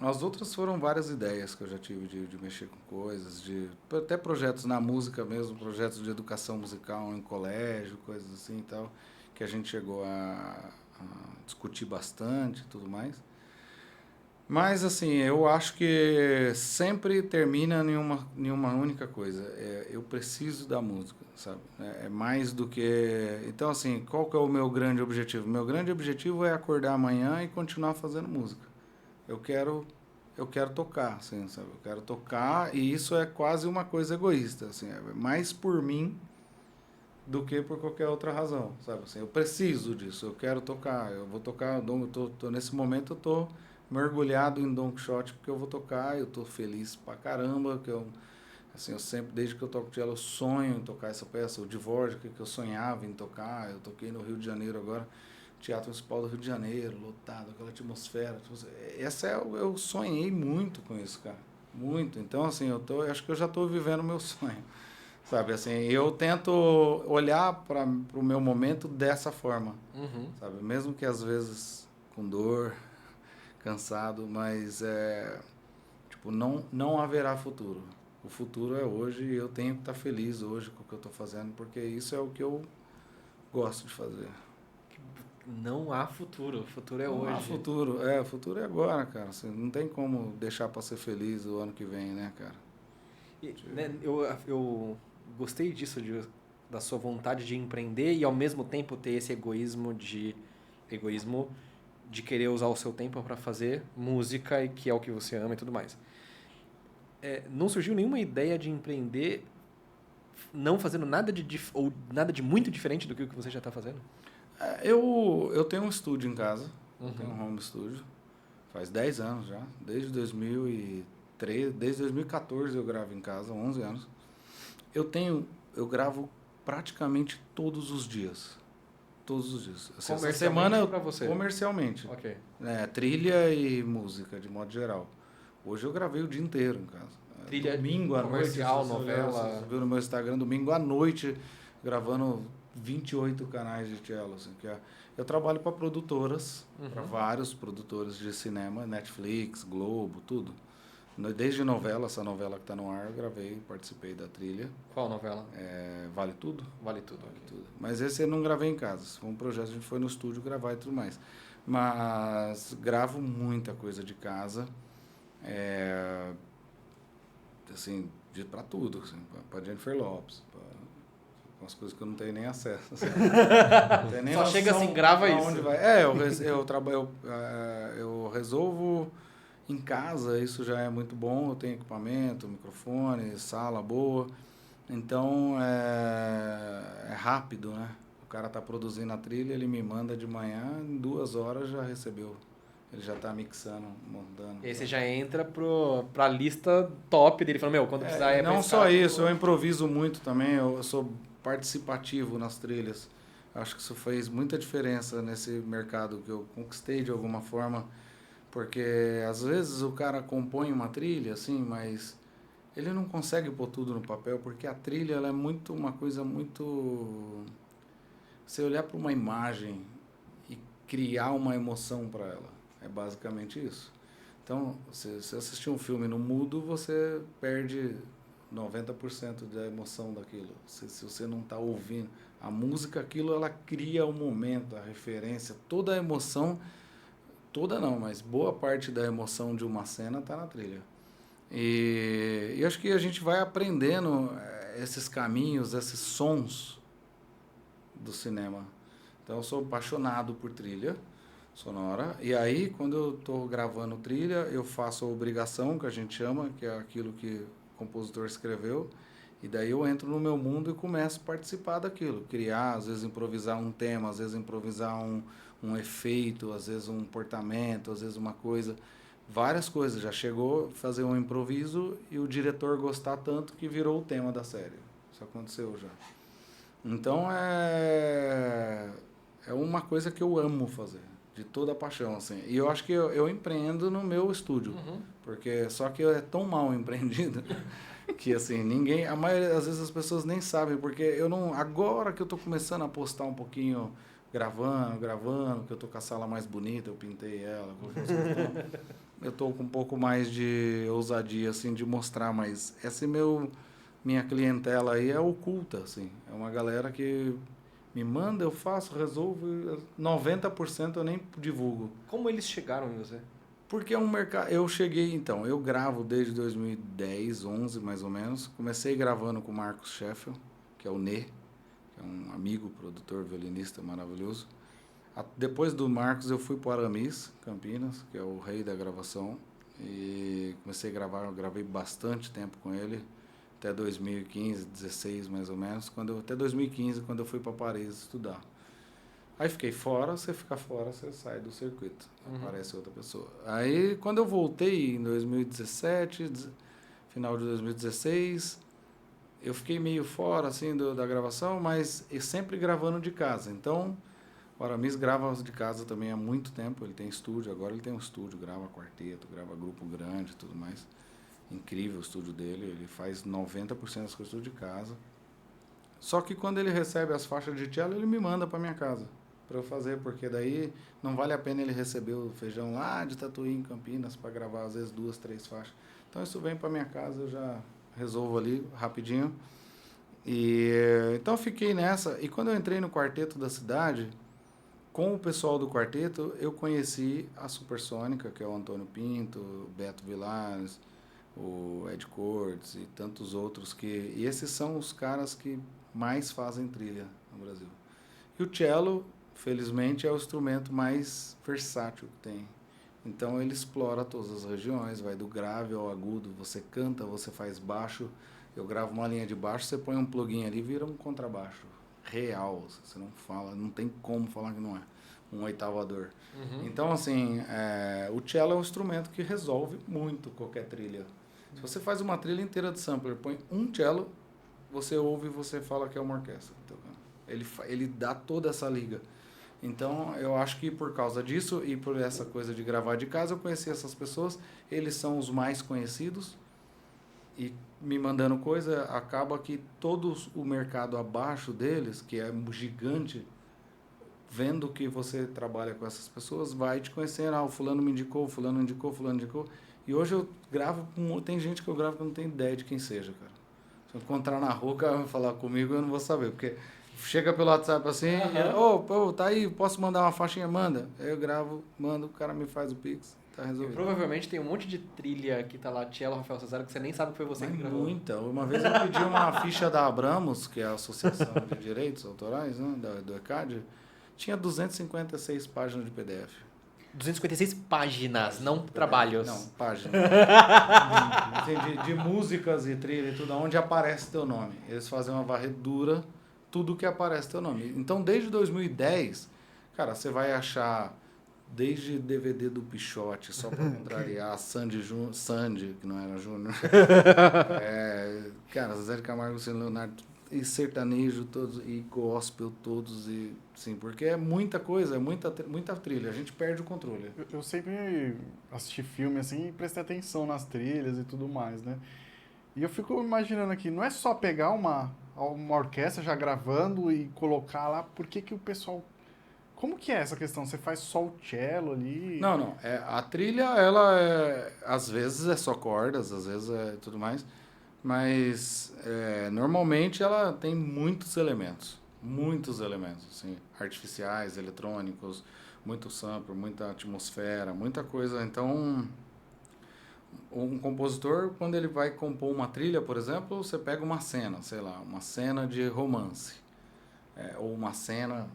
as outras foram várias ideias que eu já tive de mexer com coisas, até projetos na música mesmo, projetos de educação musical em colégio, coisas assim e tal, que a gente chegou a discutir bastante e tudo mais. Mas, assim, eu acho que sempre termina em uma única coisa. Eu preciso da música, sabe? É mais do que... Então, assim, qual que é o meu grande objetivo? Meu grande objetivo é acordar amanhã e continuar fazendo música. Eu quero tocar, assim, sabe? Eu quero tocar e isso é quase uma coisa egoísta, assim. É mais por mim do que por qualquer outra razão, sabe? Assim, eu preciso disso, eu quero tocar. Eu vou tocar, nesse momento eu tô mergulhado em Don Quixote porque eu vou tocar, eu tô feliz pra caramba, assim, eu sempre, desde que eu toco cello, eu sonho em tocar essa peça, o Dvorak, que eu sonhava em tocar, eu toquei no Rio de Janeiro agora, Teatro Municipal do Rio de Janeiro, lotado, aquela atmosfera, eu sonhei muito com isso, cara, muito, então assim, eu acho que eu já tô vivendo o meu sonho, sabe, assim, eu tento olhar para o meu momento dessa forma, sabe, mesmo que às vezes com dor, cansado, mas tipo, não haverá futuro. O futuro é hoje e eu tenho que estar feliz hoje com o que eu estou fazendo, porque isso é o que eu gosto de fazer. Não há futuro, o futuro é Não hoje. há futuro, o futuro é agora, cara. Você não tem como deixar para ser feliz o ano que vem, né, cara? E, né, eu gostei disso, da sua vontade de empreender e ao mesmo tempo ter esse egoísmo de querer usar o seu tempo para fazer música, e que é o que você ama e tudo mais. Não surgiu nenhuma ideia de empreender não fazendo ou nada de muito diferente do que o que você já está fazendo? Eu tenho um estúdio em casa, eu tenho um home studio, faz 10 anos já, desde 2014 eu gravo em casa, 11 anos. Eu gravo praticamente todos os dias. Todos os dias. Essa semana pra você? Comercialmente. Ok. Trilha e música, de modo geral. Hoje eu gravei o dia inteiro em casa. Trilha Domingo à comercial, noite. novela. Você viu no meu Instagram, domingo à noite, gravando 28 canais de cello. Assim, eu trabalho para produtoras, para vários produtores de cinema, Netflix, Globo, tudo. Desde novela, essa novela que está no ar, eu gravei, participei da trilha. Qual novela? Vale Tudo? Vale Tudo. Vale Tudo. Mas esse eu não gravei em casa. Foi um projeto, a gente foi no estúdio gravar e tudo mais. Mas gravo muita coisa de casa. Assim, para tudo. Assim, para Jennifer Lopez. Umas coisas que eu não tenho nem acesso. Assim. Não tenho nem Só chega assim, grava isso. Onde vai. Eu resolvo em casa, isso já é muito bom. Eu tenho equipamento, microfone, sala boa. Então, é rápido, né? O cara tá produzindo a trilha, ele me manda de manhã, em 2 horas já recebeu. Ele já tá mixando, montando. E aí você já entra pra lista top dele, falando, quando precisar Não só isso, eu improviso muito também, eu sou participativo nas trilhas. Acho que isso fez muita diferença nesse mercado que eu conquistei de alguma forma, porque às vezes o cara compõe uma trilha, assim, mas ele não consegue pôr tudo no papel, porque a trilha ela é uma coisa muito... Você olhar para uma imagem e criar uma emoção para ela, é basicamente isso. Então, se assistir um filme no mudo, você perde 90% da emoção daquilo. Se você não está ouvindo a música, aquilo ela cria o momento, a referência, toda a emoção, toda não, mas boa parte da emoção de uma cena está na trilha. E acho que a gente vai aprendendo esses caminhos, esses sons do cinema. Então eu sou apaixonado por trilha sonora. E aí, quando eu estou gravando trilha, eu faço a obrigação, que a gente chama, que é aquilo que o compositor escreveu. E daí eu entro no meu mundo e começo a participar daquilo. Criar, às vezes improvisar um tema, às vezes improvisar um efeito, às vezes um portamento, às vezes uma coisa... Várias coisas. Já chegou a fazer um improviso e o diretor gostar tanto que virou o tema da série. Isso aconteceu já. Então é uma coisa que eu amo fazer, de toda a paixão, assim. E eu acho que eu empreendo no meu estúdio, porque só que é tão mal empreendido que assim, a maioria das vezes as pessoas nem sabem, porque agora que eu estou começando a postar um pouquinho, gravando, que eu tô com a sala mais bonita, eu pintei ela. Então, eu tô com um pouco mais de ousadia, assim, de mostrar, mas minha clientela aí é oculta, assim. É uma galera que me manda, eu faço, resolvo, 90% eu nem divulgo. Como eles chegaram em você? Porque é um mercado. Eu cheguei, então, eu gravo desde 2010, 11 mais ou menos. Comecei gravando com o Marcos Sheffield, que é o Nê, que é um amigo, produtor, violinista maravilhoso. Depois do Marcos, eu fui para o Aramis, Campinas, que é o rei da gravação. E comecei a gravar, eu gravei bastante tempo com ele, até 2015, 16 mais ou menos. Até 2015, quando eu fui para Paris estudar. Aí fiquei fora, você fica fora, você sai do circuito, aparece outra pessoa. Aí quando eu voltei em 2017, final de 2016, eu fiquei meio fora assim da gravação, mas sempre gravando de casa. Então, o Aramis grava de casa também há muito tempo, ele tem estúdio, agora ele tem um estúdio, grava quarteto, grava grupo grande e tudo mais. Incrível o estúdio dele, ele faz 90% das coisas tudo de casa. Só que quando ele recebe as faixas de cello, ele me manda para minha casa para eu fazer, porque daí não vale a pena ele receber o feijão lá de Tatuí, em Campinas, para gravar às vezes 2, 3 faixas. Então isso vem para minha casa, eu já resolvo ali rapidinho. E então eu fiquei nessa, e quando eu entrei no quarteto da cidade, com o pessoal do quarteto, eu conheci a Supersônica, que é o Antônio Pinto, o Beto Vilares, o Ed Cordes e tantos outros e esses são os caras que mais fazem trilha no Brasil. E o cello, felizmente, é o instrumento mais versátil que tem. Então ele explora todas as regiões, vai do grave ao agudo, você canta, você faz baixo. Eu gravo uma linha de baixo, você põe um plugin ali, vira um contrabaixo real. Você não fala, não tem como falar que não é um oitavador. Então, assim, o cello é um instrumento que resolve muito qualquer trilha. Se você faz uma trilha inteira de sampler, põe um cello, você ouve e você fala que é uma orquestra. Então, ele dá toda essa liga. Então, eu acho que por causa disso e por essa coisa de gravar de casa, eu conheci essas pessoas. Eles são os mais conhecidos. E me mandando coisa, acaba que todo o mercado abaixo deles, que é gigante, vendo que você trabalha com essas pessoas, vai te conhecer. O fulano me indicou, fulano indicou, fulano indicou. E hoje eu gravo, tem gente que eu gravo que eu não tenho ideia de quem seja, cara. Se eu encontrar na rua, o cara vai falar comigo, eu não vou saber, porque chega pelo WhatsApp assim, tá aí, posso mandar uma faixinha? Manda. Aí eu gravo, mando, o cara me faz o Pix, tá resolvido. E provavelmente tem um monte de trilha que tá lá, cello, Rafael Cesaro, que você nem sabe que foi você que gravou. Muita. Uma vez eu pedi uma ficha da Abramos, que é a Associação de Direitos Autorais, né, do ECAD, tinha 256 páginas de PDF. 256 páginas, não trabalhos. Não, páginas. de músicas e trilha e tudo, onde aparece teu nome. Eles fazem uma varredura, tudo que aparece teu nome. Então, desde 2010, cara, você vai achar desde DVD do Pichote, só para contrariar, Sandy, que não era Júnior. Cara, Zé de Camargo, Luciano Leonardo, e sertanejo todos, e gospel todos, e sim, porque é muita coisa, é muita trilha, a gente perde o controle. Eu sempre assisti filme assim e prestei atenção nas trilhas e tudo mais, né? E eu fico imaginando aqui, não é só pegar uma orquestra já gravando e colocar lá, por que o pessoal... Como que é essa questão? Você faz só o cello ali? Não. A trilha, ela às vezes é só cordas, às vezes é tudo mais, mas normalmente ela tem muitos elementos, assim, artificiais, eletrônicos, muito sample, muita atmosfera, muita coisa. Então, um compositor, quando ele vai compor uma trilha, por exemplo, você pega uma cena, sei lá, uma cena de romance, ou uma cena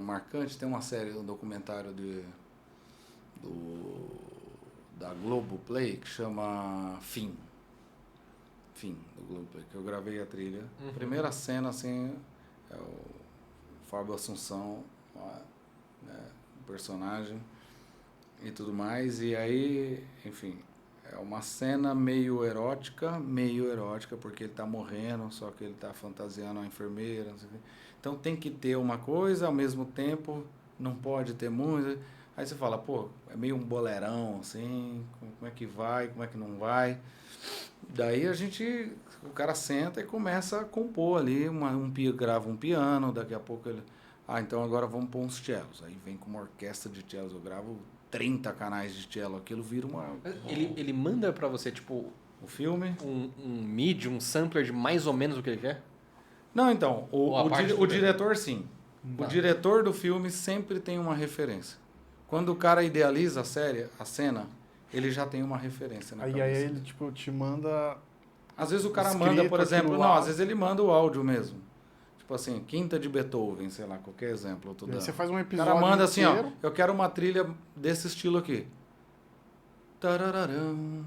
marcante. Tem uma série, um documentário da Globoplay que chama Fim, do Globoplay, que eu gravei a trilha. A primeira cena, assim, é o Fábio Assunção, né, o personagem e tudo mais. E aí, enfim, é uma cena meio erótica, porque ele tá morrendo, só que ele tá fantasiando a enfermeira, não sei o quê. Então tem que ter uma coisa, ao mesmo tempo não pode ter muito. Aí você fala, pô, é meio um bolerão, assim, como é que vai, como é que não vai. Daí o cara senta e começa a compor ali, grava um piano, daqui a pouco Ah, então agora vamos pôr uns cellos. Aí vem com uma orquestra de cellos, eu gravo 30 canais de cello, aquilo vira uma... Ele manda pra você, tipo, O filme... um MIDI, um sampler de mais ou menos o que ele quer? Não, então, Ou a parte o diretor sim. Tá. O diretor do filme sempre tem uma referência. Quando o cara idealiza a cena, ele já tem uma referência na Aí cabeça. ele, tipo, te manda... Às vezes o cara escrito manda, por exemplo... aquilo Não, lá. às vezes ele manda o áudio mesmo. Tipo assim, Quinta de Beethoven, sei lá, qualquer exemplo. Eu tô E aí dando. você faz um O episódio cara manda assim, ó, inteiro. eu quero uma trilha desse estilo aqui. Tarararam,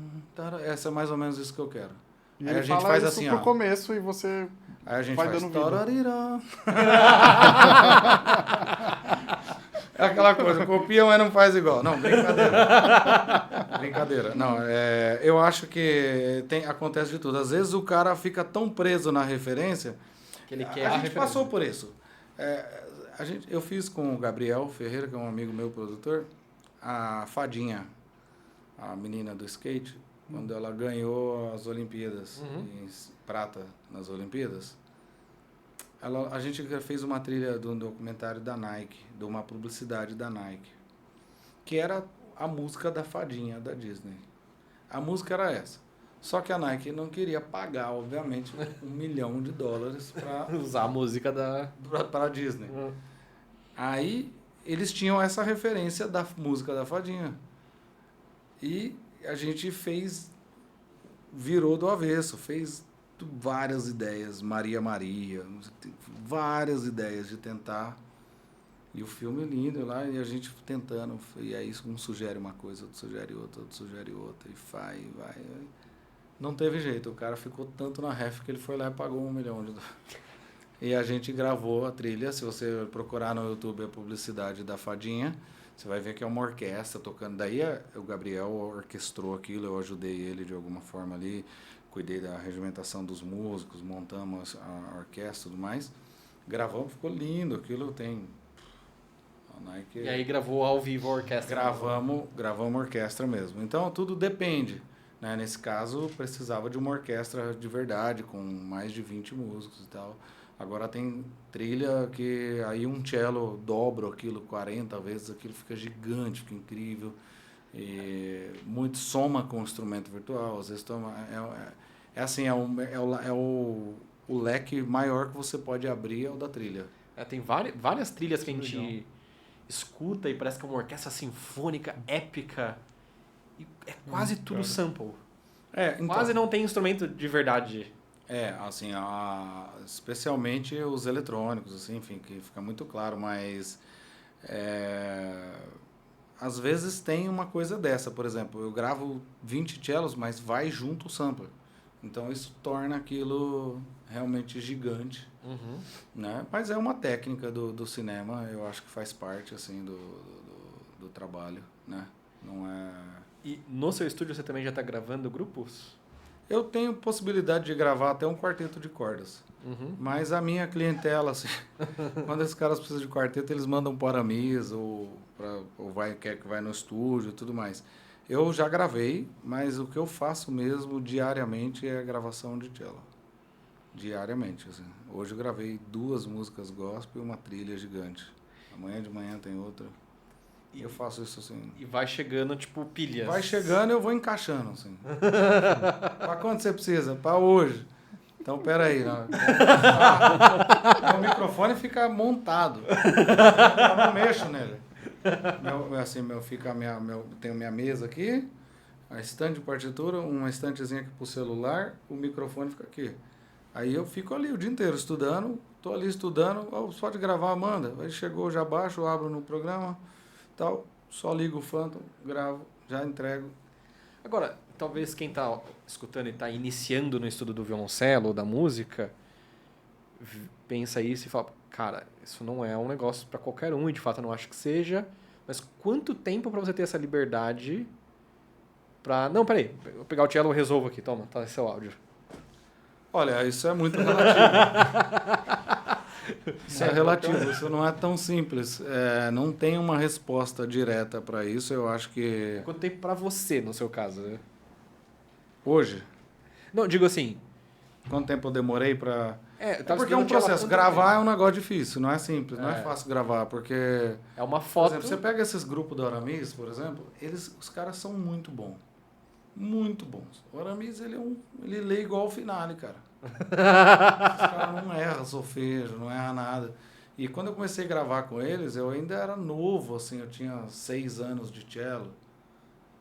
essa é mais ou menos isso que eu quero. E Aí ele a gente fala faz isso assim, pro ó. começo e você... Aí a gente vai faz... dando vida. Tararirã. É aquela coisa, copia, mas não faz igual. Não, brincadeira. Brincadeira. Não, eu acho que acontece de tudo. Às vezes o cara fica tão preso na referência... Que ele quer A gente referência. passou por isso. Eu fiz com o Gabriel Ferreira, que é um amigo meu, produtor, a Fadinha, a menina do skate, quando ela ganhou as Olimpíadas, em prata nas Olimpíadas. A gente fez uma trilha de um documentário da Nike, de uma publicidade da Nike, que era a música da Fadinha da Disney. A música era essa. Só que a Nike não queria pagar, obviamente, $1 milhão para Usar a música da... a Disney. Aí eles tinham essa referência da música da Fadinha. E a gente virou do avesso, fez várias ideias, Maria, várias ideias de tentar. E o filme lindo lá, e a gente tentando, e aí um sugere uma coisa, outro sugere outra, e vai. Não teve jeito, o cara ficou tanto na ref que ele foi lá e pagou $1 milhão. E a gente gravou a trilha. Se você procurar no YouTube a publicidade da Fadinha, você vai ver que é uma orquestra tocando. Daí o Gabriel orquestrou aquilo, eu ajudei ele de alguma forma ali, cuidei da regimentação dos músicos, montamos a orquestra e tudo mais. Gravamos, ficou lindo, aquilo tem... a Nike... E aí gravou ao vivo a orquestra. Gravamos orquestra mesmo. Então tudo depende. Né? Nesse caso, precisava de uma orquestra de verdade, com mais de 20 músicos e tal. Agora tem trilha que aí um cello dobra aquilo 40 vezes, aquilo fica gigante, fica incrível. E muito soma com o instrumento virtual, às vezes toma... o leque maior que você pode abrir é o da trilha. Tem várias trilhas que a gente escuta e parece que é uma orquestra sinfônica, épica. E é quase tudo sample. Então, Quase não tem instrumento de verdade. Assim, especialmente os eletrônicos, assim, enfim, que fica muito claro, mas às vezes tem uma coisa dessa, por exemplo, eu gravo 20 cellos, mas vai junto o sampler. Então isso torna aquilo realmente gigante, né? Mas é uma técnica do cinema, eu acho que faz parte, assim, do trabalho, né? Não é... E no seu estúdio você também já está gravando grupos? Eu tenho possibilidade de gravar até um quarteto de cordas. Mas a minha clientela, assim, quando esses caras precisam de quarteto, eles mandam para a mesa ou quer que vai no estúdio e tudo mais. Eu já gravei, mas o que eu faço mesmo diariamente é a gravação de cello. Diariamente, assim. Hoje eu gravei 2 músicas gospel e uma trilha gigante. Amanhã de manhã tem outra. E eu faço isso assim. E vai chegando, tipo, pilhas. Vai chegando e eu vou encaixando, assim. Para quando você precisa? Para hoje. Então, peraí. O microfone fica montado. Eu não mexo nele. Tenho minha mesa aqui, a estante de partitura, uma estantezinha aqui pro celular, o microfone fica aqui. Aí eu fico ali o dia inteiro estudando, tô ali estudando, pode gravar, manda. Aí chegou, já baixo, abro no programa, tal, só ligo o Phantom, gravo, já entrego. Agora, talvez quem está escutando e está iniciando no estudo do violoncelo ou da música, pensa isso e fala, cara, isso não é um negócio para qualquer um, e de fato eu não acho que seja, mas quanto tempo para você ter essa liberdade para... Não, peraí, vou pegar o cello e resolvo aqui, toma, tá esse seu áudio. Olha, isso é muito relativo. Isso é relativo, isso não é tão simples. Não tem uma resposta direta para isso, eu acho que... Quanto tempo para você, no seu caso, né? Hoje? Não, digo assim... Quanto tempo eu demorei para... É, Porque é um processo. Gravar é um negócio difícil, não é simples, não é fácil gravar, porque... É uma Por foto... exemplo, você pega esses grupos do Aramis, por exemplo, os caras são muito bons. Muito bons. O Aramis, ele lê igual o Finale, cara. Os caras não erram solfejo, não erram nada. E quando eu comecei a gravar com eles, eu ainda era novo, assim, eu tinha 6 anos de cello,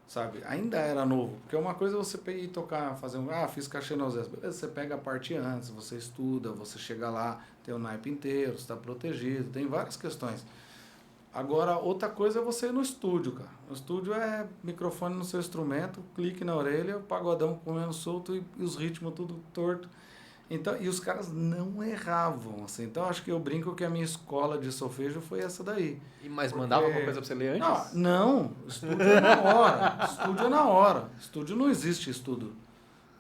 sabe? Ainda era novo, porque uma coisa é você pegar e tocar, fiz cachê na Zé. Beleza, você pega a parte antes, você estuda, você chega lá, tem o naipe inteiro, você está protegido, tem várias questões. Agora, outra coisa é você ir no estúdio, cara. O estúdio é microfone no seu instrumento, clique na orelha, o pagodão comendo solto e os ritmos tudo torto. Então, e os caras não erravam, assim. Então, acho que eu brinco que a minha escola de solfejo foi essa daí. Mas mandava alguma coisa pra você ler antes? Não, estúdio é na hora. Estúdio é na hora. Estúdio não existe estudo.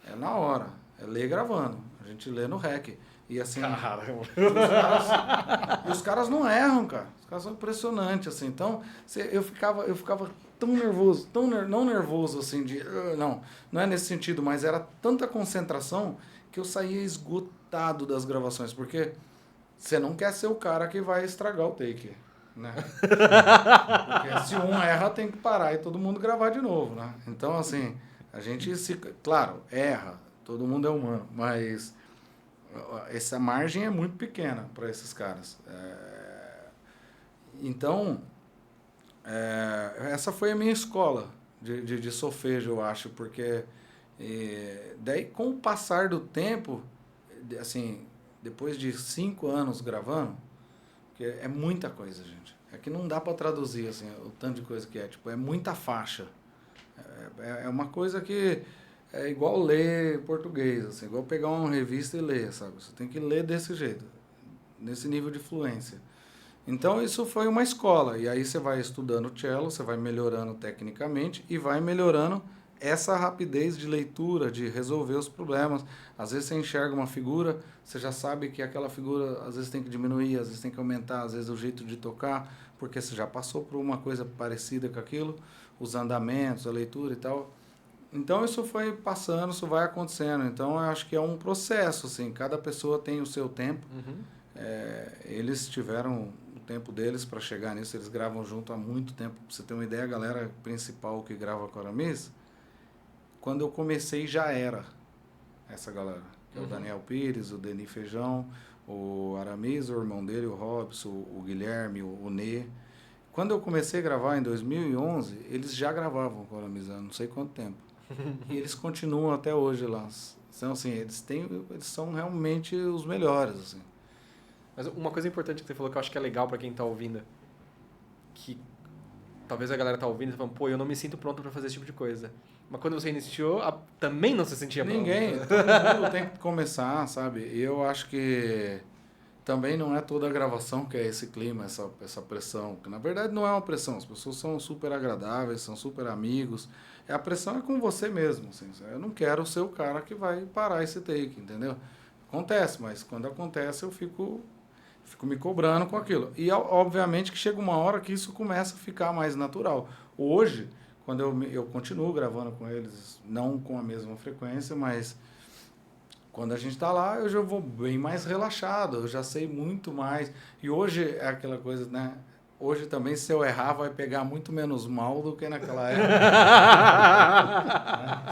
É na hora. É ler gravando. A gente lê no REC. E assim... Caramba. Os caras não erram, cara. Os caras são impressionantes, assim. Então, eu ficava tão nervoso, não nervoso, assim, não é nesse sentido, mas era tanta concentração que eu saía esgotado das gravações, porque você não quer ser o cara que vai estragar o take, né? Porque se um erra, tem que parar e todo mundo gravar de novo, né? Então, assim, a gente claro, erra, todo mundo é humano, mas essa margem é muito pequena para esses caras. Então, essa foi a minha escola de solfejo, eu acho, porque daí, com o passar do tempo, assim, depois de 5 anos gravando, que é muita coisa, gente. É que não dá para traduzir, assim, o tanto de coisa que é. Tipo, é muita faixa. É uma coisa que é igual ler português, assim, igual pegar uma revista e ler, sabe? Você tem que ler desse jeito, nesse nível de fluência. Então, isso foi uma escola. E aí você vai estudando cello, você vai melhorando tecnicamente e vai melhorando essa rapidez de leitura, de resolver os problemas. Às vezes você enxerga uma figura, você já sabe que aquela figura às vezes tem que diminuir, às vezes tem que aumentar, às vezes o jeito de tocar, porque você já passou por uma coisa parecida com aquilo, os andamentos, a leitura e tal. Então isso foi passando, isso vai acontecendo. Então eu acho que é um processo, assim, cada pessoa tem o seu tempo. Uhum. Eles tiveram o tempo deles para chegar nisso, eles gravam junto há muito tempo. Pra você ter uma ideia, a galera principal que grava com a Aramis, quando eu comecei já era essa galera. Que é o Daniel Pires, o Denis Feijão, o Aramis, o irmão dele, o Robson, o Guilherme, o Nê. Quando eu comecei a gravar em 2011, eles já gravavam com a Aramis há não sei quanto tempo. E eles continuam até hoje lá. Então, assim, eles são realmente os melhores, assim. Mas uma coisa importante que você falou que eu acho que é legal pra quem tá ouvindo, que talvez a galera tá ouvindo e falando, pô, eu não me sinto pronto pra fazer esse tipo de coisa. Mas quando você iniciou, também não se sentia pronto. Ninguém, todo mundo tem que começar, sabe? E eu acho que também não é toda a gravação que é esse clima, essa pressão. Que na verdade não é uma pressão, as pessoas são super agradáveis, são super amigos. A pressão é com você mesmo, assim. Eu não quero ser o cara que vai parar esse take, entendeu? Acontece, mas quando acontece eu fico me cobrando com aquilo. E obviamente que chega uma hora que isso começa a ficar mais natural. Hoje, quando eu continuo gravando com eles, não com a mesma frequência, mas quando a gente está lá, eu já vou bem mais relaxado, eu já sei muito mais. E hoje é aquela coisa, né? Hoje também, se eu errar, vai pegar muito menos mal do que naquela época.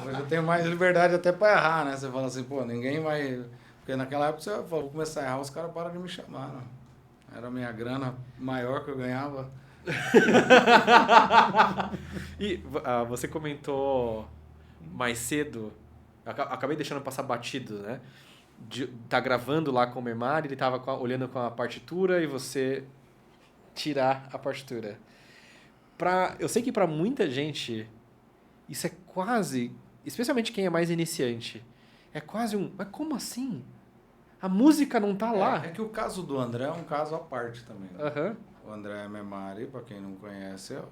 Hoje eu tenho mais liberdade até para errar, né? Você fala assim, pô, ninguém vai... Porque naquela época, você fala, vou começar a errar, os caras param de me chamar, né? Era a minha grana maior que eu ganhava. E você comentou mais cedo, acabei deixando passar batido, né? Tá gravando lá com o Memar, ele tava olhando com a partitura e você tirar a partitura. Eu sei que pra muita gente isso é quase, especialmente quem é mais iniciante, é quase mas como assim? A música não tá lá. É que o caso do André é um caso à parte também. Né? Uhum. O André Memari, para quem não conhece, é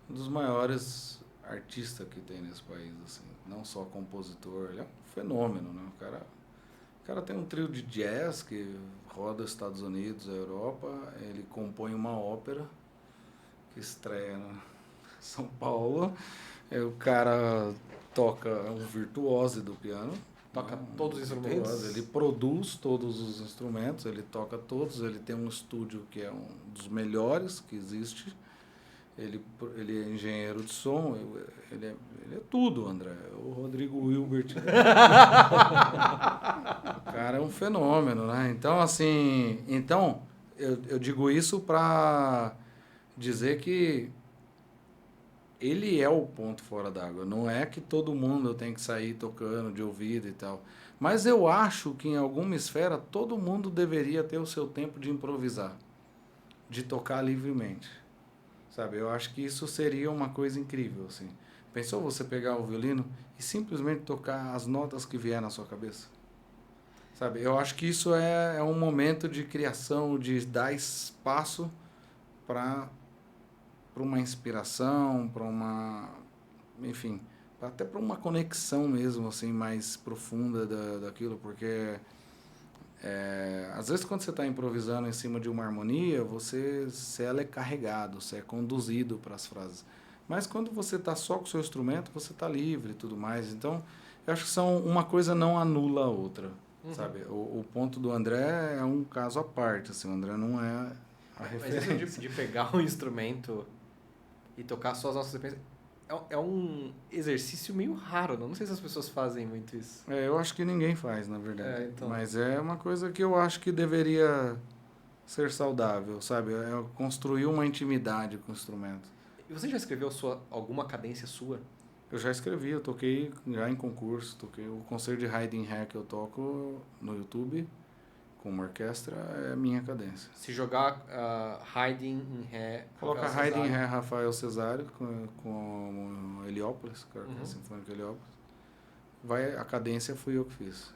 um dos maiores artistas que tem nesse país. Assim. Não só compositor, ele é um fenômeno. Né? O cara tem um trio de jazz que roda os Estados Unidos, a Europa. Ele compõe uma ópera que estreia em São Paulo. O cara toca, é um virtuose do piano. toca todos os instrumentos? Ele produz todos os instrumentos, ele toca todos, ele tem um estúdio que é um dos melhores que existe. Ele é engenheiro de som, ele é tudo, André. O Rodrigo Hilbert. O cara é um fenômeno, né? Então, assim, eu digo isso para dizer que ele é o ponto fora d'água. Não é que todo mundo tem que sair tocando de ouvido e tal. Mas eu acho que em alguma esfera todo mundo deveria ter o seu tempo de improvisar, de tocar livremente. Sabe? Eu acho que isso seria uma coisa incrível, assim. Pensou você pegar o violino e simplesmente tocar as notas que vier na sua cabeça? Sabe? Eu acho que isso é um momento de criação, de dar espaço para uma inspiração, para uma, enfim, até para uma conexão mesmo, assim, mais profunda daquilo, porque às vezes quando você está improvisando em cima de uma harmonia, você é carregado, você é conduzido para as frases. Mas quando você está só com o seu instrumento, você está livre e tudo mais. Então, eu acho que uma coisa não anula a outra, sabe? O ponto do André é um caso à parte, assim, o André não é a referência. Mas isso de pegar um instrumento e tocar só as nossas sequências é um exercício meio raro, não sei se as pessoas fazem muito isso. Eu acho que ninguém faz, na verdade. Então. Mas é uma coisa que eu acho que deveria ser saudável, sabe? É construir uma intimidade com o instrumento. E você já escreveu alguma cadência sua? Eu já escrevi, eu toquei já em concurso, toquei o concerto de Haydn Ré que eu toco no YouTube com uma orquestra, é a minha cadência. Se jogar Haydn em Ré... Coloca Haydn em Ré, Rafael Cesário com Heliópolis, que é a Orquestra Sinfônica Heliópolis. A cadência fui eu que fiz.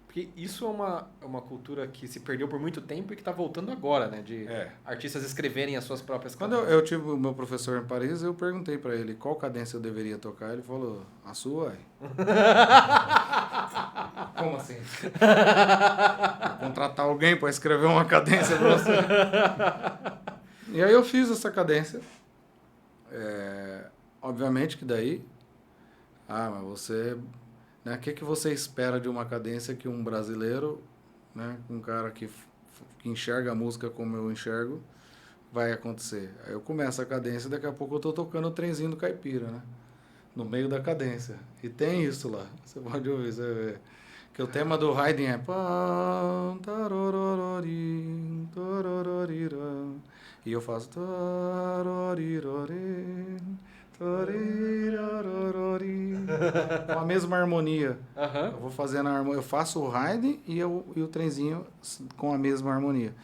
Porque isso é uma cultura que se perdeu por muito tempo e que está voltando agora, né? De artistas escreverem as suas próprias cadências. Quando eu tive o meu professor em Paris, eu perguntei para ele qual cadência eu deveria tocar. Ele falou, a sua, aí. Como assim? Vou contratar alguém para escrever uma cadência para você. E aí eu fiz essa cadência. Obviamente que daí... mas você... O que você espera de uma cadência que um brasileiro, né, um cara que enxerga a música como eu enxergo, vai acontecer? Aí eu começo a cadência e daqui a pouco eu estou tocando o trenzinho do caipira, né? No meio da cadência. E tem isso lá. Você pode ouvir, você vê. Que o tema do Haydn é... E eu faço... Com a mesma harmonia. Eu vou fazendo a harmonia, eu faço o Haydn e o trenzinho com a mesma harmonia.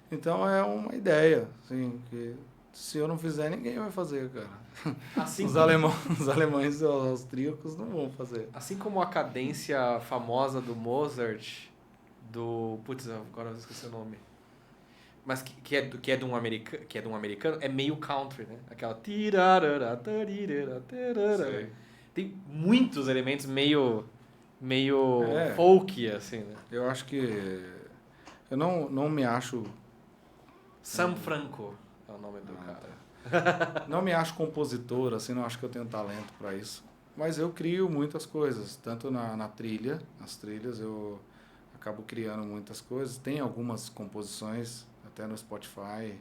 Então é uma ideia, assim, que se eu não fizer, ninguém vai fazer, cara. Assim os alemães e os austríacos não vão fazer. Assim como a cadência famosa do Mozart, putz, agora eu esqueci o nome. Mas que é de um americano, é meio country, né? Aquela... Tem muitos elementos meio folk, assim, né? Eu acho que... Eu não me acho... Sam Franco é o nome do cara. Não me acho compositor, assim, não acho que eu tenho talento para isso. Mas eu crio muitas coisas, tanto na trilha, nas trilhas eu acabo criando muitas coisas. Tem algumas composições, até no Spotify,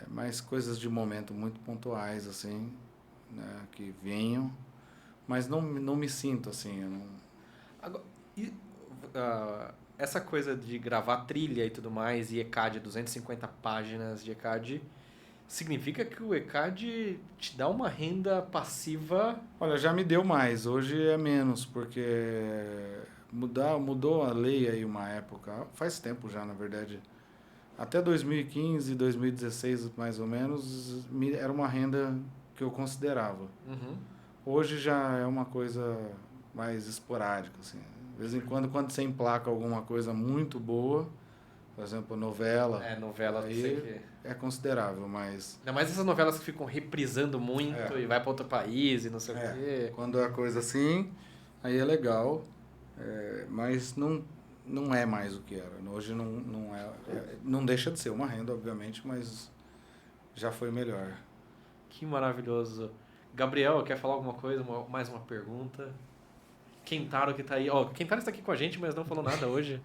mas coisas de momento muito pontuais, assim, né, que venham, mas não me sinto assim. Eu não... Agora, essa coisa de gravar trilha e tudo mais, e ECAD, 250 páginas de ECAD, significa que o ECAD te dá uma renda passiva? Olha, já me deu mais, hoje é menos, porque mudou a lei aí uma época, faz tempo já, na verdade. Até 2015, 2016, mais ou menos, era uma renda que eu considerava. Hoje já é uma coisa mais esporádica, assim. De vez em quando você emplaca alguma coisa muito boa, por exemplo, novela. Novela, aí é considerável, mas... Ainda mais essas novelas que ficam reprisando muito e vai para outro país e não sei o quê. Quando é coisa assim, aí é legal, mas não é mais o que era. Hoje não deixa de ser uma renda, obviamente, mas já foi melhor. Que maravilhoso. Gabriel, quer falar alguma coisa? Mais uma pergunta? Kentaro que tá aí. Ó, Kentaro está aqui com a gente, mas não falou nada hoje.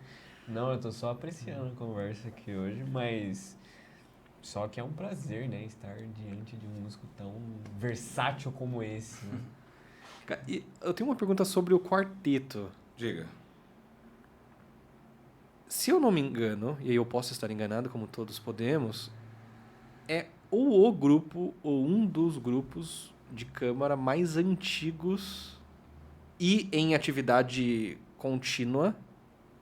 Não, eu tô só apreciando a conversa aqui hoje, mas só que é um prazer, né, estar diante de um músico tão versátil como esse. Né? E eu tenho uma pergunta sobre o quarteto. Diga. Se eu não me engano, e aí eu posso estar enganado, como todos podemos, é ou o grupo, ou um dos grupos de câmara mais antigos e em atividade contínua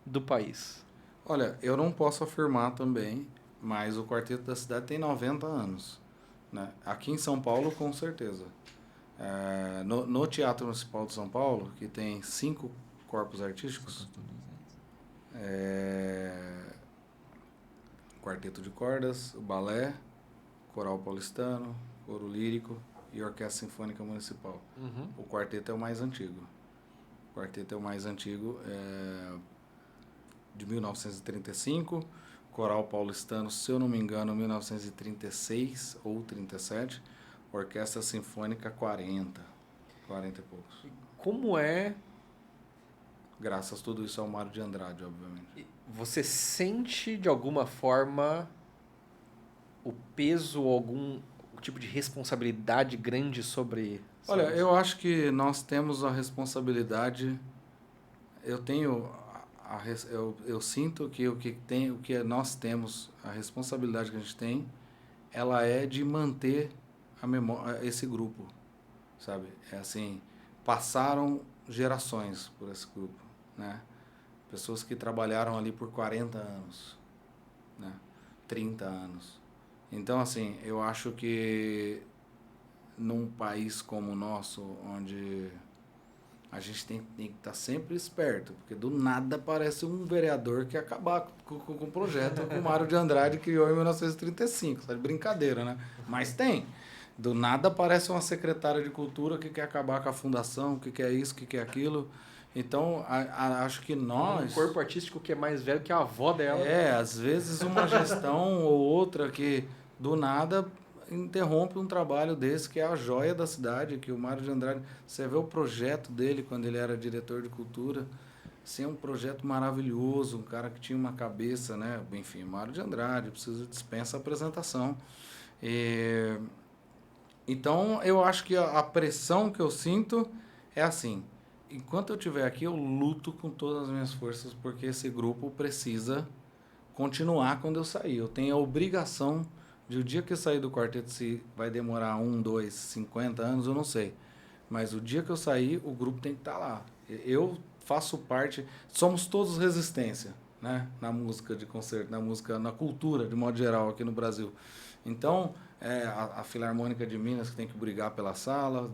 do país. Olha, eu não posso afirmar também, mas o Quarteto da Cidade tem 90 anos. Né? Aqui em São Paulo, com certeza. No Teatro Municipal de São Paulo, que tem 5 corpos artísticos, quarteto de cordas, o balé, coral paulistano, coro lírico e orquestra sinfônica municipal. Uhum. O quarteto é o mais antigo. De 1935, coral paulistano, se eu não me engano, 1936 ou 37, orquestra sinfônica 40 e poucos. Como é... Graças a tudo isso ao Mário de Andrade, obviamente. Você sente de alguma forma o peso ou algum tipo de responsabilidade grande sobre... Olha, eu acho que nós temos a responsabilidade. Eu sinto que o que nós temos, a responsabilidade que a gente tem, ela é de manter a memória, esse grupo, sabe? É assim, passaram gerações por esse grupo, né? Pessoas que trabalharam ali por 40 anos, né? 30 anos. Então, assim, eu acho que num país como o nosso, onde a gente tem que estar sempre esperto, porque do nada aparece um vereador que quer acabar com o projeto que o Mário de Andrade criou em 1935, sabe? Brincadeira, né? Mas tem. Do nada aparece uma secretária de cultura que quer acabar com a fundação, que quer isso, que quer aquilo. Então, acho que nós... Um corpo artístico que é mais velho que a avó dela. Às vezes uma gestão ou outra que do nada interrompe um trabalho desse, que é a joia da cidade, que o Mário de Andrade... Você vê o projeto dele quando ele era diretor de cultura, assim, é um projeto maravilhoso, um cara que tinha uma cabeça, né? Enfim, Mário de Andrade, dispensa a apresentação. Então, eu acho que a pressão que eu sinto é assim... Enquanto eu estiver aqui, eu luto com todas as minhas forças, porque esse grupo precisa continuar quando eu sair. Eu tenho a obrigação de, o dia que eu sair do quarteto, se vai demorar 1, 2, 50 anos, eu não sei. Mas o dia que eu sair, o grupo tem que estar lá. Eu faço parte, somos todos resistência, né? Na música de concerto, na cultura, de modo geral, aqui no Brasil. Então, a Filarmônica de Minas, que tem que brigar pela sala...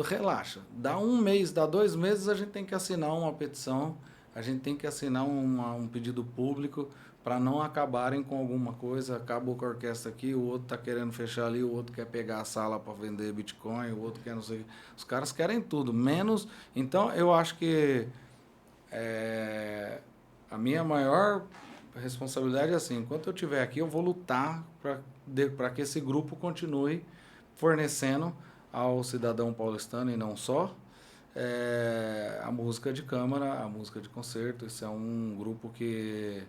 Relaxa, dá 1 mês, dá 2 meses, a gente tem que assinar uma petição, a gente tem que assinar um pedido público para não acabarem com alguma coisa. Acabou com a orquestra aqui, o outro está querendo fechar ali, o outro quer pegar a sala para vender Bitcoin, o outro quer não sei. Os caras querem tudo, menos. Então, eu acho que a minha maior responsabilidade é assim: enquanto eu estiver aqui, eu vou lutar para que esse grupo continue fornecendo ao cidadão paulistano e não só, a música de câmara, a música de concerto. Isso é um grupo que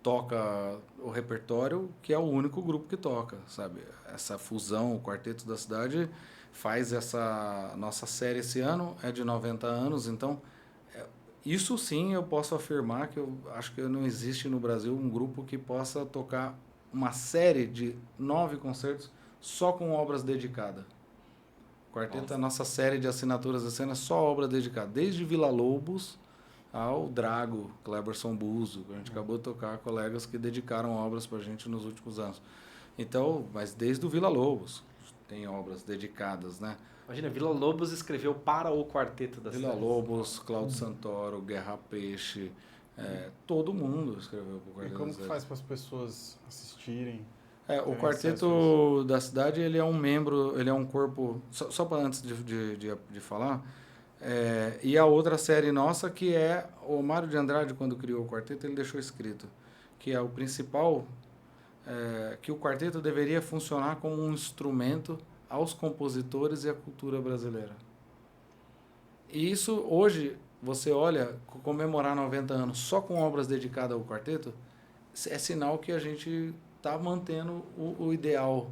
toca o repertório, que é o único grupo que toca, sabe? Essa fusão, o Quarteto da Cidade faz essa nossa série esse ano, é de 90 anos, então isso sim eu posso afirmar que eu acho que não existe no Brasil um grupo que possa tocar uma série de 9 concertos só com obras dedicadas. O Quarteto é a nossa série de assinaturas da cena, só obra dedicada. Desde Vila Lobos ao Drago, Cleberson Buzo, que a gente acabou de tocar, colegas que dedicaram obras para a gente nos últimos anos. Então, mas desde o Vila Lobos tem obras dedicadas, né? Imagina, Vila Lobos escreveu para o Quarteto da Cidade. Vila Lobos, Cláudio Santoro, Guerra Peixe, todo mundo escreveu para o Quarteto E como da que Cidade. faz para as pessoas assistirem? O Quarteto da Cidade, ele é um membro, ele é um corpo, só para antes de falar, e a outra série nossa, que é o Mário de Andrade, quando criou o Quarteto, ele deixou escrito que é o principal, que o Quarteto deveria funcionar como um instrumento aos compositores e à cultura brasileira. E isso, hoje, você olha, comemorar 90 anos só com obras dedicadas ao quarteto, é sinal que a gente está mantendo o ideal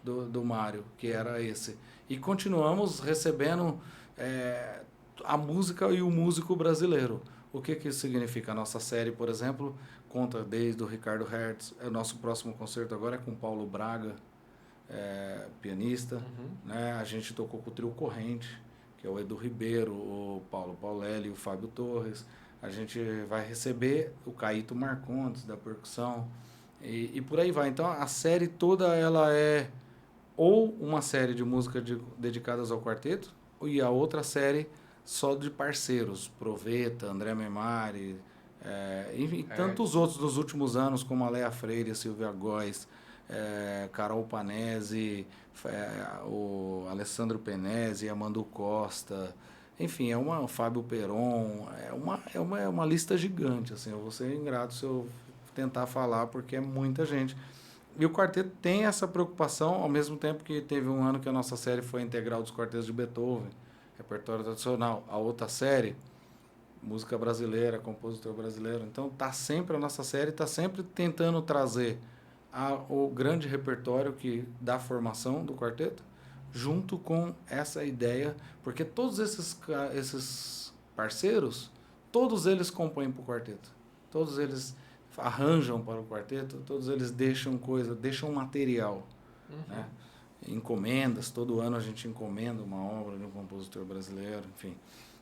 do Mário, que era esse. E continuamos recebendo a música e o músico brasileiro. O que isso significa? A nossa série, por exemplo, conta desde o Ricardo Hertz. O nosso próximo concerto agora é com Paulo Braga, pianista. Né? A gente tocou com o Trio Corrente, que é o Edu Ribeiro, o Paulo Paulelli e o Fábio Torres. A gente vai receber o Caíto Marcondes, da percussão, e por aí vai. Então, a série toda ela é ou uma série de músicas dedicadas ao quarteto, e a outra série só de parceiros, Proveta, André Memari, e tantos outros dos últimos anos, como a Léa Freire, a Silvia Góes, Carol Panese, o Alessandro Penese, Amando Costa, enfim, o Fábio Peron, é uma lista gigante, assim, eu vou ser ingrato se eu tentar falar, porque é muita gente. E o quarteto tem essa preocupação, ao mesmo tempo que teve um ano que a nossa série foi integral dos quartetos de Beethoven, repertório tradicional. A outra série, música brasileira, compositor brasileiro. Então, a nossa série está sempre tentando trazer o grande repertório da formação do quarteto, junto com essa ideia, porque todos esses parceiros, todos eles compõem para o quarteto. Todos eles arranjam para o quarteto, todos eles deixam material, né? Encomendas, todo ano a gente encomenda uma obra de um compositor brasileiro, enfim.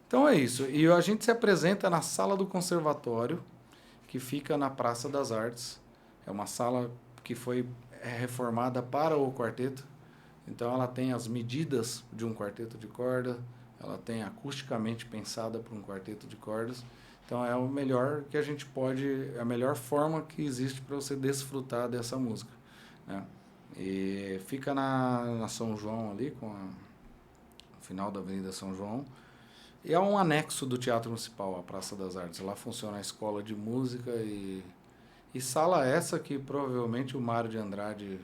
Então é isso, e a gente se apresenta na sala do conservatório, que fica na Praça das Artes, é uma sala que foi reformada para o quarteto, então ela tem as medidas de um quarteto de corda, ela tem acusticamente pensada para um quarteto de cordas. Então é o melhor que a gente pode, a melhor forma que existe para você desfrutar dessa música, né? E fica na São João ali, no final da Avenida São João. E é um anexo do Teatro Municipal, a Praça das Artes. Lá funciona a escola de música e sala essa que provavelmente o Mário de Andrade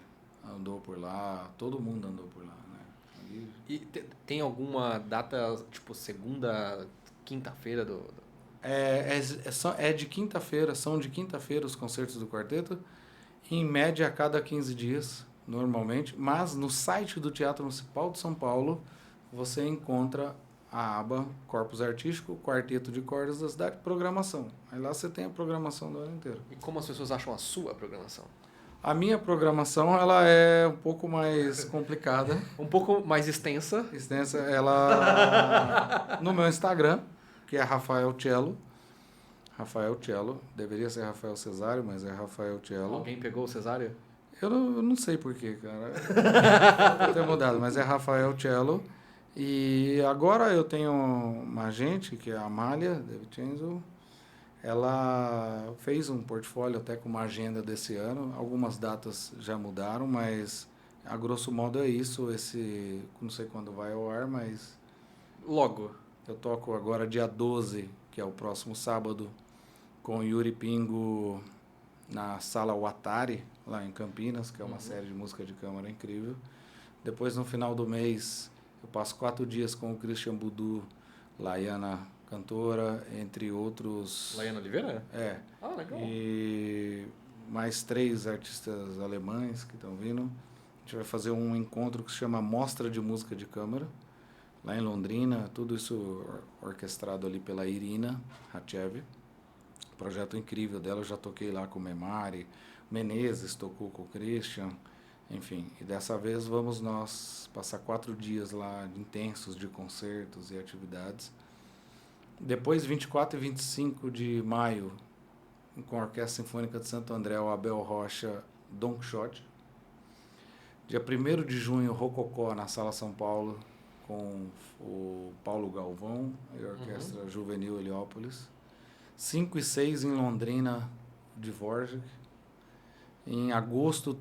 andou por lá, todo mundo andou por lá, né? E tem alguma data, tipo segunda, quinta-feira É de quinta-feira, são de quinta-feira os concertos do quarteto, em média a cada 15 dias, normalmente, mas no site do Teatro Municipal de São Paulo você encontra a aba Corpus Artístico, Quarteto de Cordas da Cidade, Programação. Aí lá você tem a programação do ano inteiro. E como as pessoas acham a sua programação? A minha programação ela é um pouco mais complicada. Um pouco mais extensa. Ela no meu Instagram, que é Rafael Cello. Rafael Cello. Deveria ser Rafael Cesário, mas é Rafael Cello. Alguém pegou o cesário? Eu não sei porquê, cara. Pode ter mudado, mas é Rafael Cello. E agora eu tenho uma agente, que é a Amália De Vincenzo. Ela fez um portfólio até com uma agenda desse ano. Algumas datas já mudaram, mas a grosso modo é isso. Não sei quando vai ao ar, mas... Logo. Eu toco agora dia 12, que é o próximo sábado, com o Yuri Pingo na Sala Watari, lá em Campinas, que é uma série de música de câmara incrível. Depois, no final do mês, eu passo 4 dias com o Christian Budu, Laiana cantora, entre outros... Laiana Oliveira? É. Ah, legal. E mais 3 artistas alemães que estão vindo. A gente vai fazer um encontro que se chama Mostra de Música de Câmara, lá em Londrina, tudo isso orquestrado ali pela Irina Hatchev. Projeto incrível dela, eu já toquei lá com o Memari, Menezes tocou com o Christian, enfim. E dessa vez vamos nós passar 4 dias lá intensos de concertos e atividades. Depois, 24 e 25 de maio, com a Orquestra Sinfônica de Santo André, o Abel Rocha, Don Quixote. Dia 1º de junho, Rococó, na Sala São Paulo, com o Paulo Galvão e a Orquestra Juvenil Heliópolis. 5 e 6 em Londrina, Dvorak. Em agosto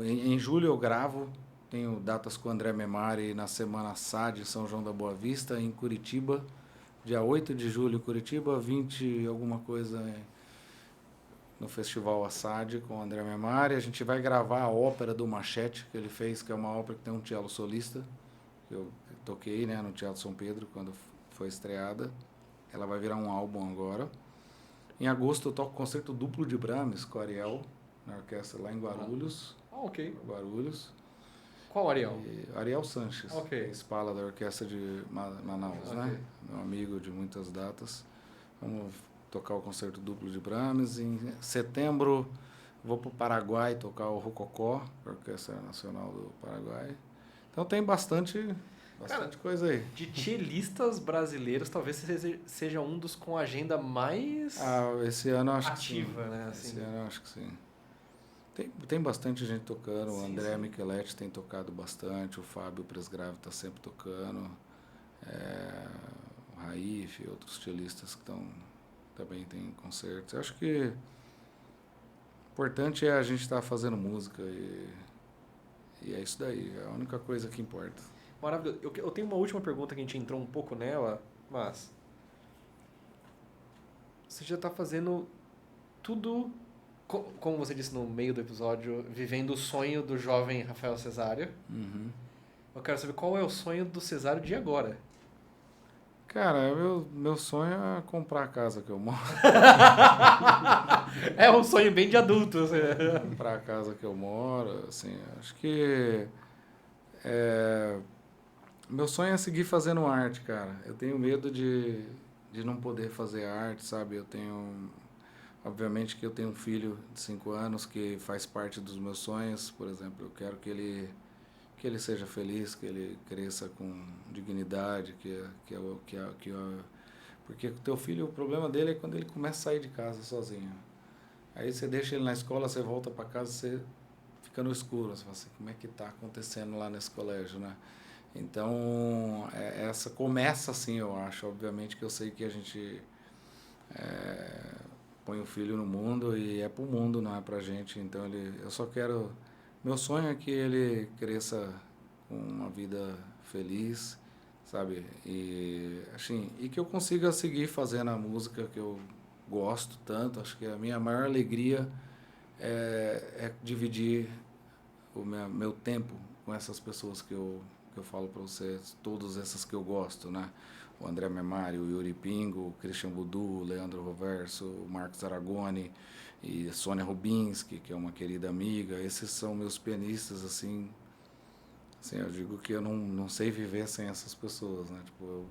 em julho eu gravo, tenho datas com o André Memari na Semana SAD, São João da Boa Vista, em Curitiba. Dia 8 de julho em Curitiba, 20 alguma coisa no Festival Assad com o André Memari. A gente vai gravar a ópera do Machete, que ele fez, que é uma ópera que tem um cello solista. Eu toquei, né, no Teatro São Pedro, quando foi estreada. Ela vai virar um álbum agora. Em agosto eu toco concerto duplo de Brahms com a Ariel, na orquestra lá em Guarulhos. Ok. Guarulhos. Qual Ariel? Ariel Sanches, Ok. espala da orquestra de Manaus, Ok. né? Meu amigo de muitas datas. Vamos tocar o concerto duplo de Brahms. Em setembro vou para o Paraguai tocar o Rococó, a Orquestra Nacional do Paraguai. Então tem bastante coisa aí. De cellistas brasileiros, talvez seja um dos com a agenda mais Esse ano eu acho ativa, que sim. né? Assim. Esse ano eu acho que sim. Tem bastante gente tocando, o Sim, André sim. Micheletti tem tocado bastante, o Fábio Presgrave está sempre tocando, o Raif e outros estilistas que também tem concertos. Eu acho que o importante é a gente estar fazendo música e é isso daí, é a única coisa que importa. Maravilhoso. Eu tenho uma última pergunta que a gente entrou um pouco nela, mas você já está fazendo tudo, como você disse no meio do episódio, vivendo o sonho do jovem Rafael Cesário. Uhum. Eu quero saber qual é o sonho do Cesário de agora. Cara, meu sonho é comprar a casa que eu moro. É um sonho bem de adulto. Assim. Comprar a casa que eu moro, assim, acho que meu sonho é seguir fazendo arte, cara. Eu tenho medo de não poder fazer arte, sabe? Obviamente que eu tenho um filho de 5 anos que faz parte dos meus sonhos, por exemplo, eu quero que ele seja feliz, que ele cresça com dignidade, porque o teu filho, o problema dele é quando ele começa a sair de casa sozinho. Aí você deixa ele na escola, você volta para casa, você fica no escuro, você fala assim, como é que tá acontecendo lá nesse colégio, né? Então, essa começa assim, eu acho. Obviamente que eu sei que a gente põe o filho no mundo e é pro mundo, não é pra gente. Então, eu só quero... Meu sonho é que ele cresça com uma vida feliz, sabe? E, assim, e que eu consiga seguir fazendo a música que eu gosto tanto. Acho que a minha maior alegria é dividir o meu tempo com essas pessoas que eu falo para vocês, todas essas que eu gosto, né? O André Memari, o Yuri Pingo, o Christian Budu, o Leandro Roverso, o Marcos Aragoni e a Sônia Rubinski, que é uma querida amiga. Esses são meus pianistas, assim, eu digo que eu não sei viver sem essas pessoas, né? Tipo,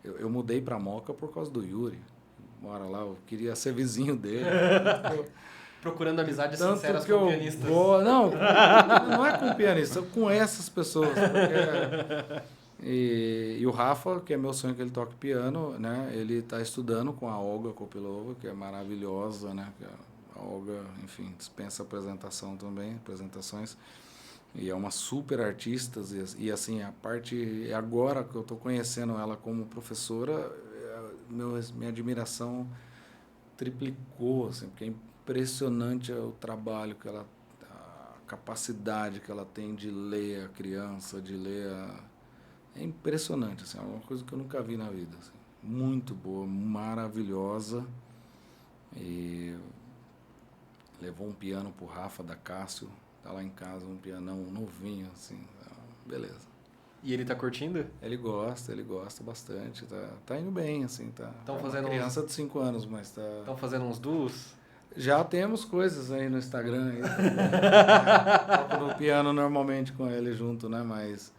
eu mudei para Moca por causa do Yuri. Mora lá, eu queria ser vizinho dele. Procurando amizades Tanto sinceras que com eu pianistas. não é com pianista, com essas pessoas. E o Rafa, que é meu sonho que ele toque piano, né? Ele está estudando com a Olga Kopilova, que é maravilhosa, né? A Olga, enfim, dispensa apresentações. E é uma super artista. E assim, a parte... Agora que eu estou conhecendo ela como professora, minha admiração triplicou, assim, porque é impressionante o trabalho que ela, a capacidade que ela tem de ler a criança, de ler é impressionante, assim, é uma coisa que eu nunca vi na vida, assim. Muito boa, maravilhosa. E levou um piano pro Rafa da Cássio, tá lá em casa, um pianão novinho, assim, beleza. E ele tá curtindo? Ele gosta bastante, tá indo bem, assim, tá. Tão É fazendo uma criança de 5 anos, mas tá... Estão fazendo uns duos? Já temos coisas aí no Instagram, aí, toco no piano normalmente com ele junto, né, mas...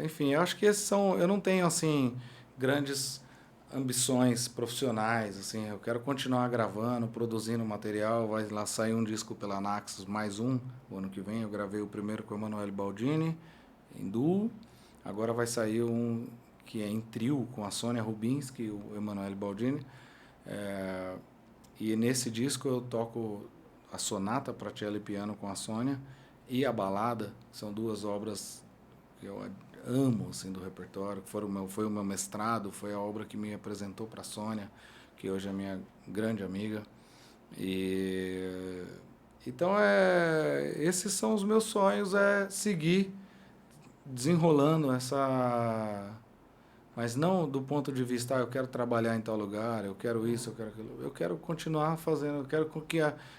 enfim, eu acho que esses são... Eu não tenho, assim, grandes ambições profissionais, assim, eu quero continuar gravando, produzindo material, vai lá sair um disco pela Naxos, mais um, o ano que vem, eu gravei o primeiro com o Emanuele Baldini, em duo, agora vai sair um que é em trio com a Sônia Rubinski e o Emanuele Baldini, e nesse disco eu toco a sonata para cello e piano com a Sônia e a balada, são duas obras que eu amo, assim, do repertório, que foi o meu mestrado, foi a obra que me apresentou para a Sônia, que hoje é minha grande amiga. E então esses são os meus sonhos, seguir desenrolando essa... Mas não do ponto de vista, eu quero trabalhar em tal lugar, eu quero isso, eu quero aquilo. Eu quero continuar fazendo, eu quero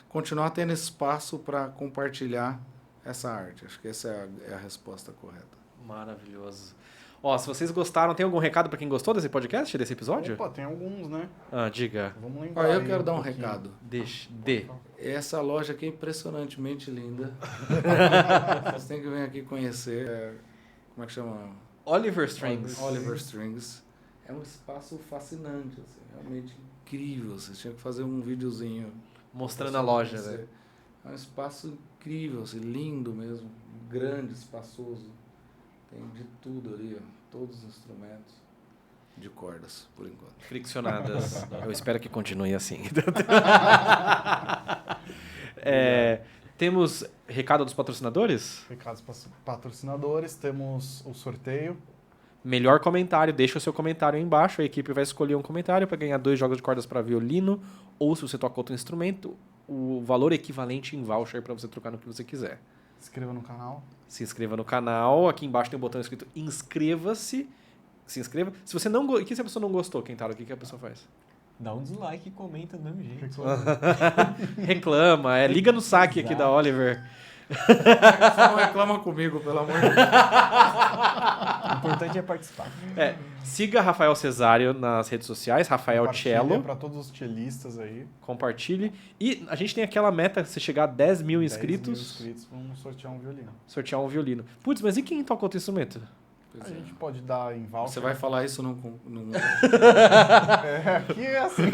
continuar tendo espaço para compartilhar essa arte. Acho que essa é a resposta correta. Maravilhoso. Ó, se vocês gostaram, tem algum recado pra quem gostou desse podcast, desse episódio? Opa, tem alguns, né? Ah, diga. Vamos lembrar. Ó, eu aí quero dar um pouquinho. recado. Dê. Essa loja aqui é impressionantemente linda. Vocês têm que vir aqui conhecer. Como é que chama? Oliver Strings. Oliver Strings. É um espaço fascinante, assim, realmente incrível. Vocês tinham que fazer um videozinho Mostrando a loja, Você- né? É um espaço incrível, assim, lindo mesmo, grande, espaçoso. Tem de tudo ali, ó, todos os instrumentos de cordas, por enquanto. Friccionadas. Eu espero que continue assim. Temos recado dos patrocinadores? Recados para patrocinadores, temos o sorteio. Melhor comentário, deixa o seu comentário aí embaixo. A equipe vai escolher um comentário para ganhar 2 jogos de cordas para violino. Ou se você toca outro instrumento, o valor equivalente em voucher para você trocar no que você quiser. Se inscreva no canal. Se inscreva no canal. Aqui embaixo tem um botão escrito inscreva-se. Se inscreva. Se você não e se a pessoa não gostou, Kentaro, o que a pessoa faz? Dá um dislike e comenta do mesmo jeito. Reclama. Liga no saque aqui da Oliver. Só não reclama comigo, pelo amor de Deus. O importante é participar. Siga Rafael Cesário nas redes sociais, Rafael Cello. Para todos os cellistas aí. Compartilhe. E a gente tem aquela meta, se chegar a 10 mil 10 inscritos, mil inscritos, vamos sortear um violino. sortear um violino. Putz, mas e quem toca outro instrumento? Pois A é. gente pode dar em voucher. Você vai falar isso num Aqui é assim.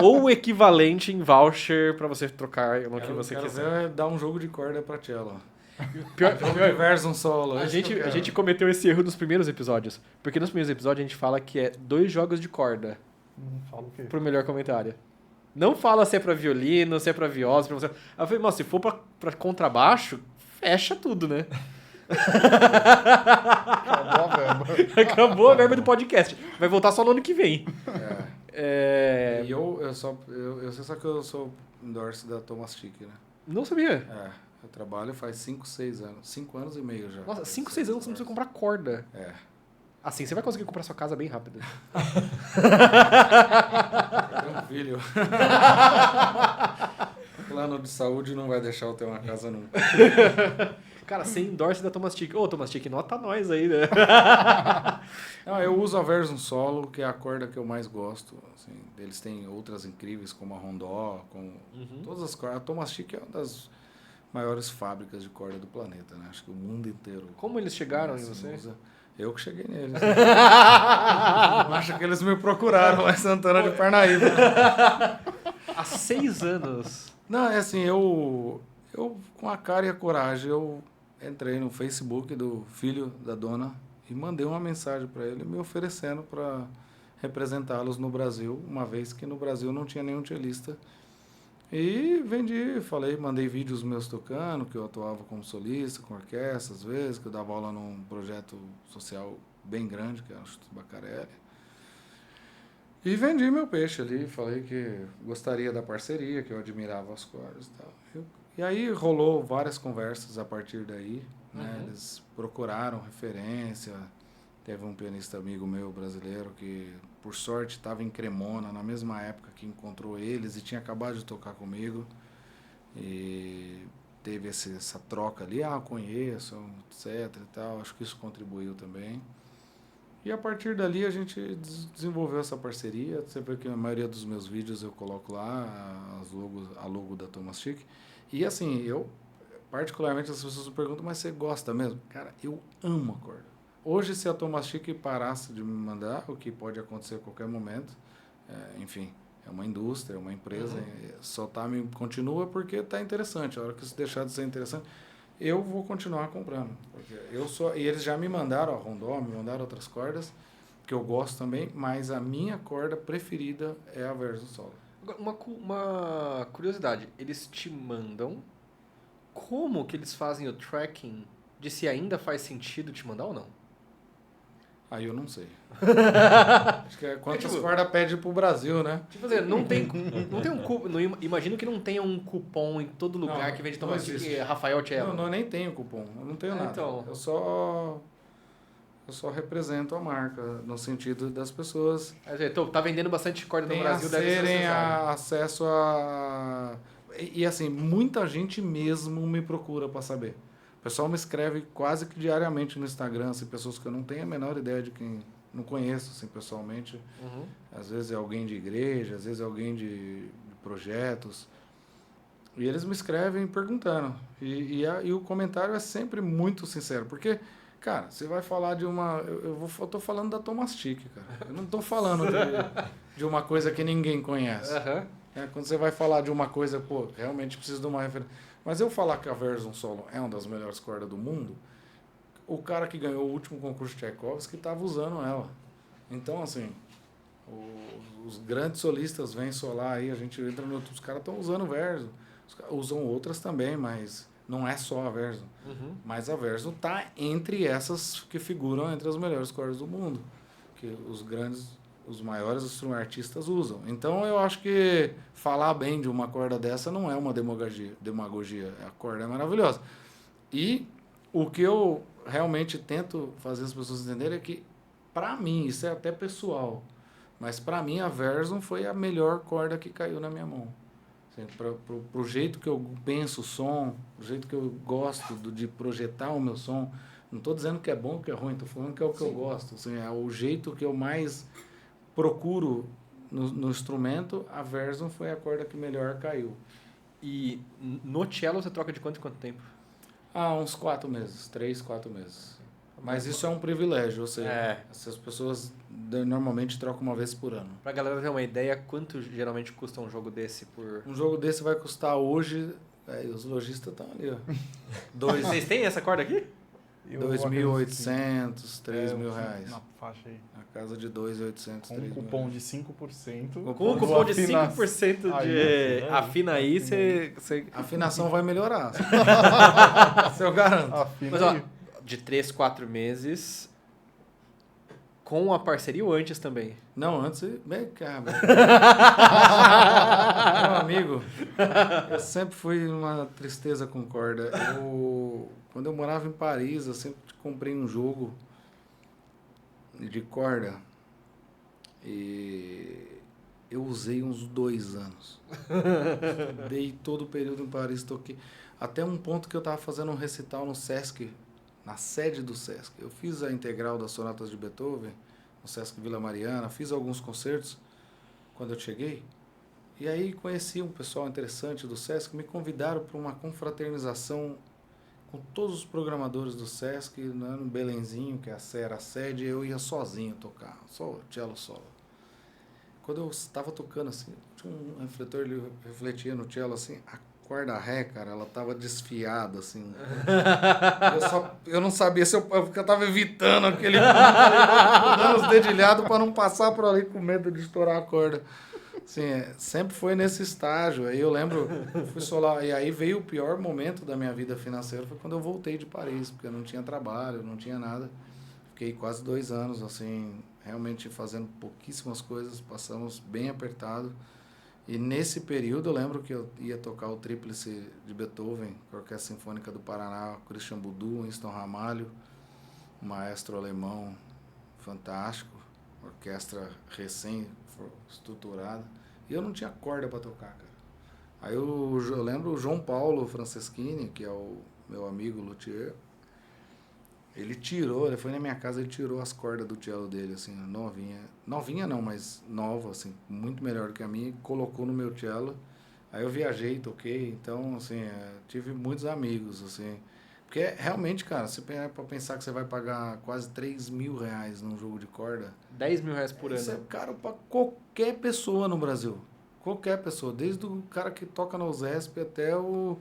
Ou o equivalente em voucher pra você trocar no que você quero quiser. ver dar um jogo de corda pra cello. Pior, Jogo de verso, um solo. a esse que eu gente quero. cometeu esse erro nos primeiros episódios. Porque nos primeiros episódios a gente fala que é 2 jogos de corda Fala o quê? pro melhor comentário. Não fala se é pra violino, se é pra viola, se é pra você. Aí eu falei, mas se for pra contrabaixo, fecha tudo, né? Acabou a verba. Acabou a verba do podcast. Vai voltar só no ano que vem. E você sabe que eu sou endorse da Thomas Chick, né? Não sabia. Eu trabalho faz 5, 6 anos. 5 anos e meio já. Nossa, 5, 6 anos você não precisa comprar corda. Assim, você vai conseguir comprar sua casa bem rápido. Tem um filho. Plano de saúde não vai deixar eu ter uma casa nunca. Cara, sem endorse da Thomas Chick. Ô, Thomas Chick, nota nós aí, né? Não, eu uso a Versum Solo, que é a corda que eu mais gosto. Assim, eles têm outras incríveis, como a Rondó, como todas as cordas. A Thomas Chick é uma das maiores fábricas de corda do planeta, né? Acho que o mundo inteiro. Como eles chegaram em assim, você? usa. Eu que cheguei neles. Não acho que eles me procuraram lá em Santana de Parnaíba. Há 6 anos. Não, é assim, eu com a cara e a coragem, eu entrei no Facebook do filho da dona e mandei uma mensagem para ele me oferecendo para representá-los no Brasil, uma vez que no Brasil não tinha nenhum cellista. E vendi, mandei vídeos meus tocando, que eu atuava como solista, com orquestra, às vezes, que eu dava aula num projeto social bem grande, que é o Instituto Bacarelli. E vendi meu peixe ali, falei que gostaria da parceria, que eu admirava as cordas e tal. E aí rolou várias conversas a partir daí, né? Eles procuraram referência, teve um pianista amigo meu brasileiro que, por sorte, estava em Cremona, na mesma época que encontrou eles e tinha acabado de tocar comigo. E teve essa troca ali, conheço, etc e tal, acho que isso contribuiu também. E a partir dali a gente desenvolveu essa parceria. Você vê que a maioria dos meus vídeos eu coloco lá a logo da Thomas Chick. E assim, eu particularmente as pessoas me perguntam, mas você gosta mesmo? Cara, eu amo a corda. Hoje, se a Thomas Chick parasse de me mandar, o que pode acontecer a qualquer momento, enfim, é uma indústria, é uma empresa, continua porque está interessante. A hora que isso deixar de ser interessante, eu vou continuar comprando. Porque e eles já me mandaram a Rondó, me mandaram outras cordas, que eu gosto também, mas a minha corda preferida é a Versum Solo. Uma curiosidade, eles te mandam, como que eles fazem o tracking de se ainda faz sentido te mandar ou não? Aí eu não sei. Acho que é quantas cordas pede pro Brasil, né? Tipo assim, não tem um cupom, imagino que não tenha um cupom em todo lugar Não, que vende não Thomas existe. Chick, Rafael Cello. Não, eu nem tenho cupom. Eu não tenho nada. Então. Eu só represento a marca, no sentido das pessoas Quer dizer, tá vendendo bastante corda no terem Brasil, deve ser terem necessário. acesso a... E assim, muita gente mesmo me procura para saber. pessoal me escreve quase que diariamente no Instagram, assim, pessoas que eu não tenho a menor ideia de quem... Não conheço, assim, pessoalmente. Uhum. Às vezes é alguém de igreja, às vezes é alguém de projetos. E eles me escrevem perguntando. E o comentário é sempre muito sincero. Porque, cara, você vai falar de uma... Eu tô falando da Tomastic, cara. Eu não tô falando de uma coisa que ninguém conhece. Uhum. Quando você vai falar de uma coisa, pô, realmente precisa de uma referência. Mas eu falar que a Versum Solo é uma das melhores cordas do mundo, o cara que ganhou o último concurso Tchaikovsky estava usando ela. Então, assim, os grandes solistas vêm solar aí, a gente entra no... Os caras estão usando Versum. Usam outras também, mas não é só a Versum. Uhum. Mas a Versum tá entre essas que figuram entre as melhores cordas do mundo. Que os maiores artistas usam. Então eu acho que falar bem de uma corda dessa não é uma demagogia. A corda é maravilhosa. E o que eu realmente tento fazer as pessoas entenderem é que, para mim, isso é até pessoal, mas para mim a Versum foi a melhor corda que caiu na minha mão. Assim, pro jeito que eu penso o som, o jeito que eu gosto de projetar o meu som. Não estou dizendo que é bom ou que é ruim, estou falando que é o que eu gosto. Assim, é o jeito que eu mais procuro no instrumento, a Versum foi a corda que melhor caiu. E no cello você troca de quanto em quanto tempo? Uns 4 meses, 3, 4 meses. Mas isso é um privilégio, ou seja, É. essas pessoas normalmente trocam uma vez por ano. Pra galera ter uma ideia, quanto geralmente custa um jogo desse por... Um jogo desse vai custar hoje, os lojistas estão ali, ó. Vocês têm essa corda aqui? 2.800, 3.000 reais. Na faixa aí. A casa de 2.800, Com 3.000 um cupom de 5%. Com um cupom de Afina- 5% de Aí, afina aí, você... A afinação vai melhorar. Isso eu garanto. Afina Mas ó, aí. de 3, 4 meses, com a parceria ou antes também? Não, antes... Bem, cara. Meu amigo, eu sempre fui uma tristeza com corda. Quando eu morava em Paris, eu sempre comprei um jogo de corda e eu usei uns 2 anos. Dei todo o período em Paris, toquei. Até um ponto que eu estava fazendo um recital no Sesc, na sede do Sesc. Eu fiz a integral das sonatas de Beethoven, no Sesc Vila Mariana, fiz alguns concertos quando eu cheguei. E aí conheci um pessoal interessante do Sesc, me convidaram para uma confraternização com todos os programadores do Sesc, né, no Belenzinho, que era a sede, eu ia sozinho tocar, só cello solo. Quando eu estava tocando assim, tinha um refletor, ele refletia no cello assim, a corda ré, cara, ela tava desfiada assim. Eu não sabia se eu tava evitando aquele dando os dedilhados para não passar por ali com medo de estourar a corda. Assim, sempre foi nesse estágio. Aí eu lembro, fui solar, e aí veio o pior momento da minha vida financeira, foi quando eu voltei de Paris, porque eu não tinha trabalho, não tinha nada. Fiquei quase 2 anos, assim, realmente fazendo pouquíssimas coisas, passamos bem apertado. E nesse período eu lembro que eu ia tocar o Tríplice de Beethoven, com a Orquestra Sinfônica do Paraná, Christian Boudou, Winston Ramalho, um maestro alemão fantástico, orquestra recém-estruturada, e eu não tinha corda para tocar, cara. Aí eu lembro o João Paulo Franceschini, que é o meu amigo luthier, ele foi na minha casa, ele tirou as cordas do cello dele, assim, novinha não, mas nova, assim, muito melhor do que a minha, e colocou no meu cello. Aí eu viajei, toquei, então, assim, tive muitos amigos, assim, porque realmente, cara, se para pensar que você vai pagar quase 3.000 reais num jogo de corda, 10 mil reais por isso é ano. caro para qualquer pessoa no Brasil, qualquer pessoa, desde o cara que toca na USESP até o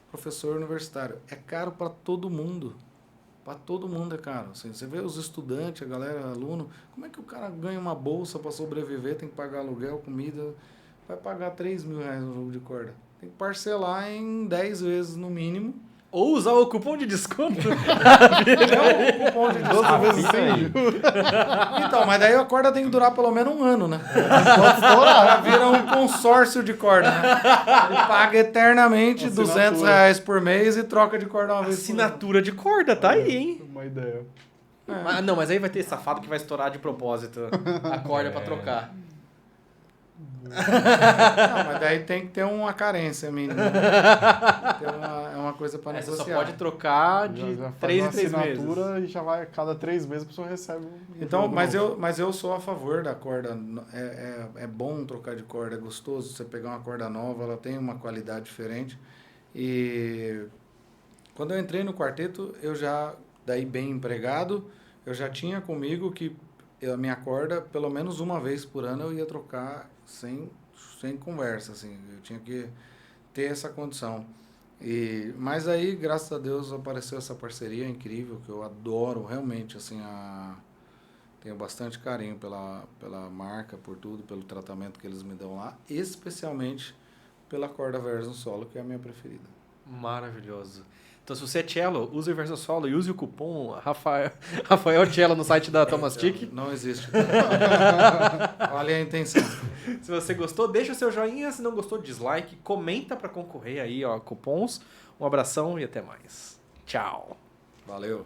professor universitário, é caro para todo mundo. Para todo mundo é caro. Assim, você vê os estudantes, a galera, aluno, como é que o cara ganha uma bolsa para sobreviver, tem que pagar aluguel, comida, vai pagar 3.000 reais no jogo de corda. Tem que parcelar em 10 vezes no mínimo. Ou usar o cupom de desconto. É o cupom de 12 vezes Afina aí. sem juros. Então, mas daí a corda tem que durar pelo menos 1 ano, né? Pode estourar, já vira um consórcio de corda, né? Ele paga eternamente Assinatura. 200 reais por mês e troca de corda uma vez por ano. Assinatura de corda, tá aí, hein? Uma ideia. Não, mas aí vai ter safado que vai estourar de propósito a corda pra trocar. Não, mas daí tem que ter uma carência mínima. Né? É uma coisa para Você negociar. só pode trocar de Já faz 3 uma em 3 meses. assinatura e já vai a cada 3 meses a pessoa recebe um Então, jogo mas novo. eu sou a favor da corda. É bom trocar de corda, é gostoso. Você pegar uma corda nova, ela tem uma qualidade diferente. E quando eu entrei no quarteto, eu já, daí bem empregado, eu já tinha comigo que a minha corda, pelo menos uma vez por ano, eu ia trocar sem conversa, assim. Eu tinha que ter essa condição. Mas aí, graças a Deus, apareceu essa parceria incrível, que eu adoro realmente, assim, tenho bastante carinho pela marca, por tudo, pelo tratamento que eles me dão lá, especialmente pela corda Verso Solo, que é a minha preferida. Maravilhoso. Então, se você é cello, use o Verso Solo e use o cupom Rafael Cello no site da Thomastic. Não existe. Olha a intenção. Se você gostou, deixa o seu joinha. Se não gostou, dislike. Comenta para concorrer aí, ó, cupons. Um abração e até mais. Tchau. Valeu.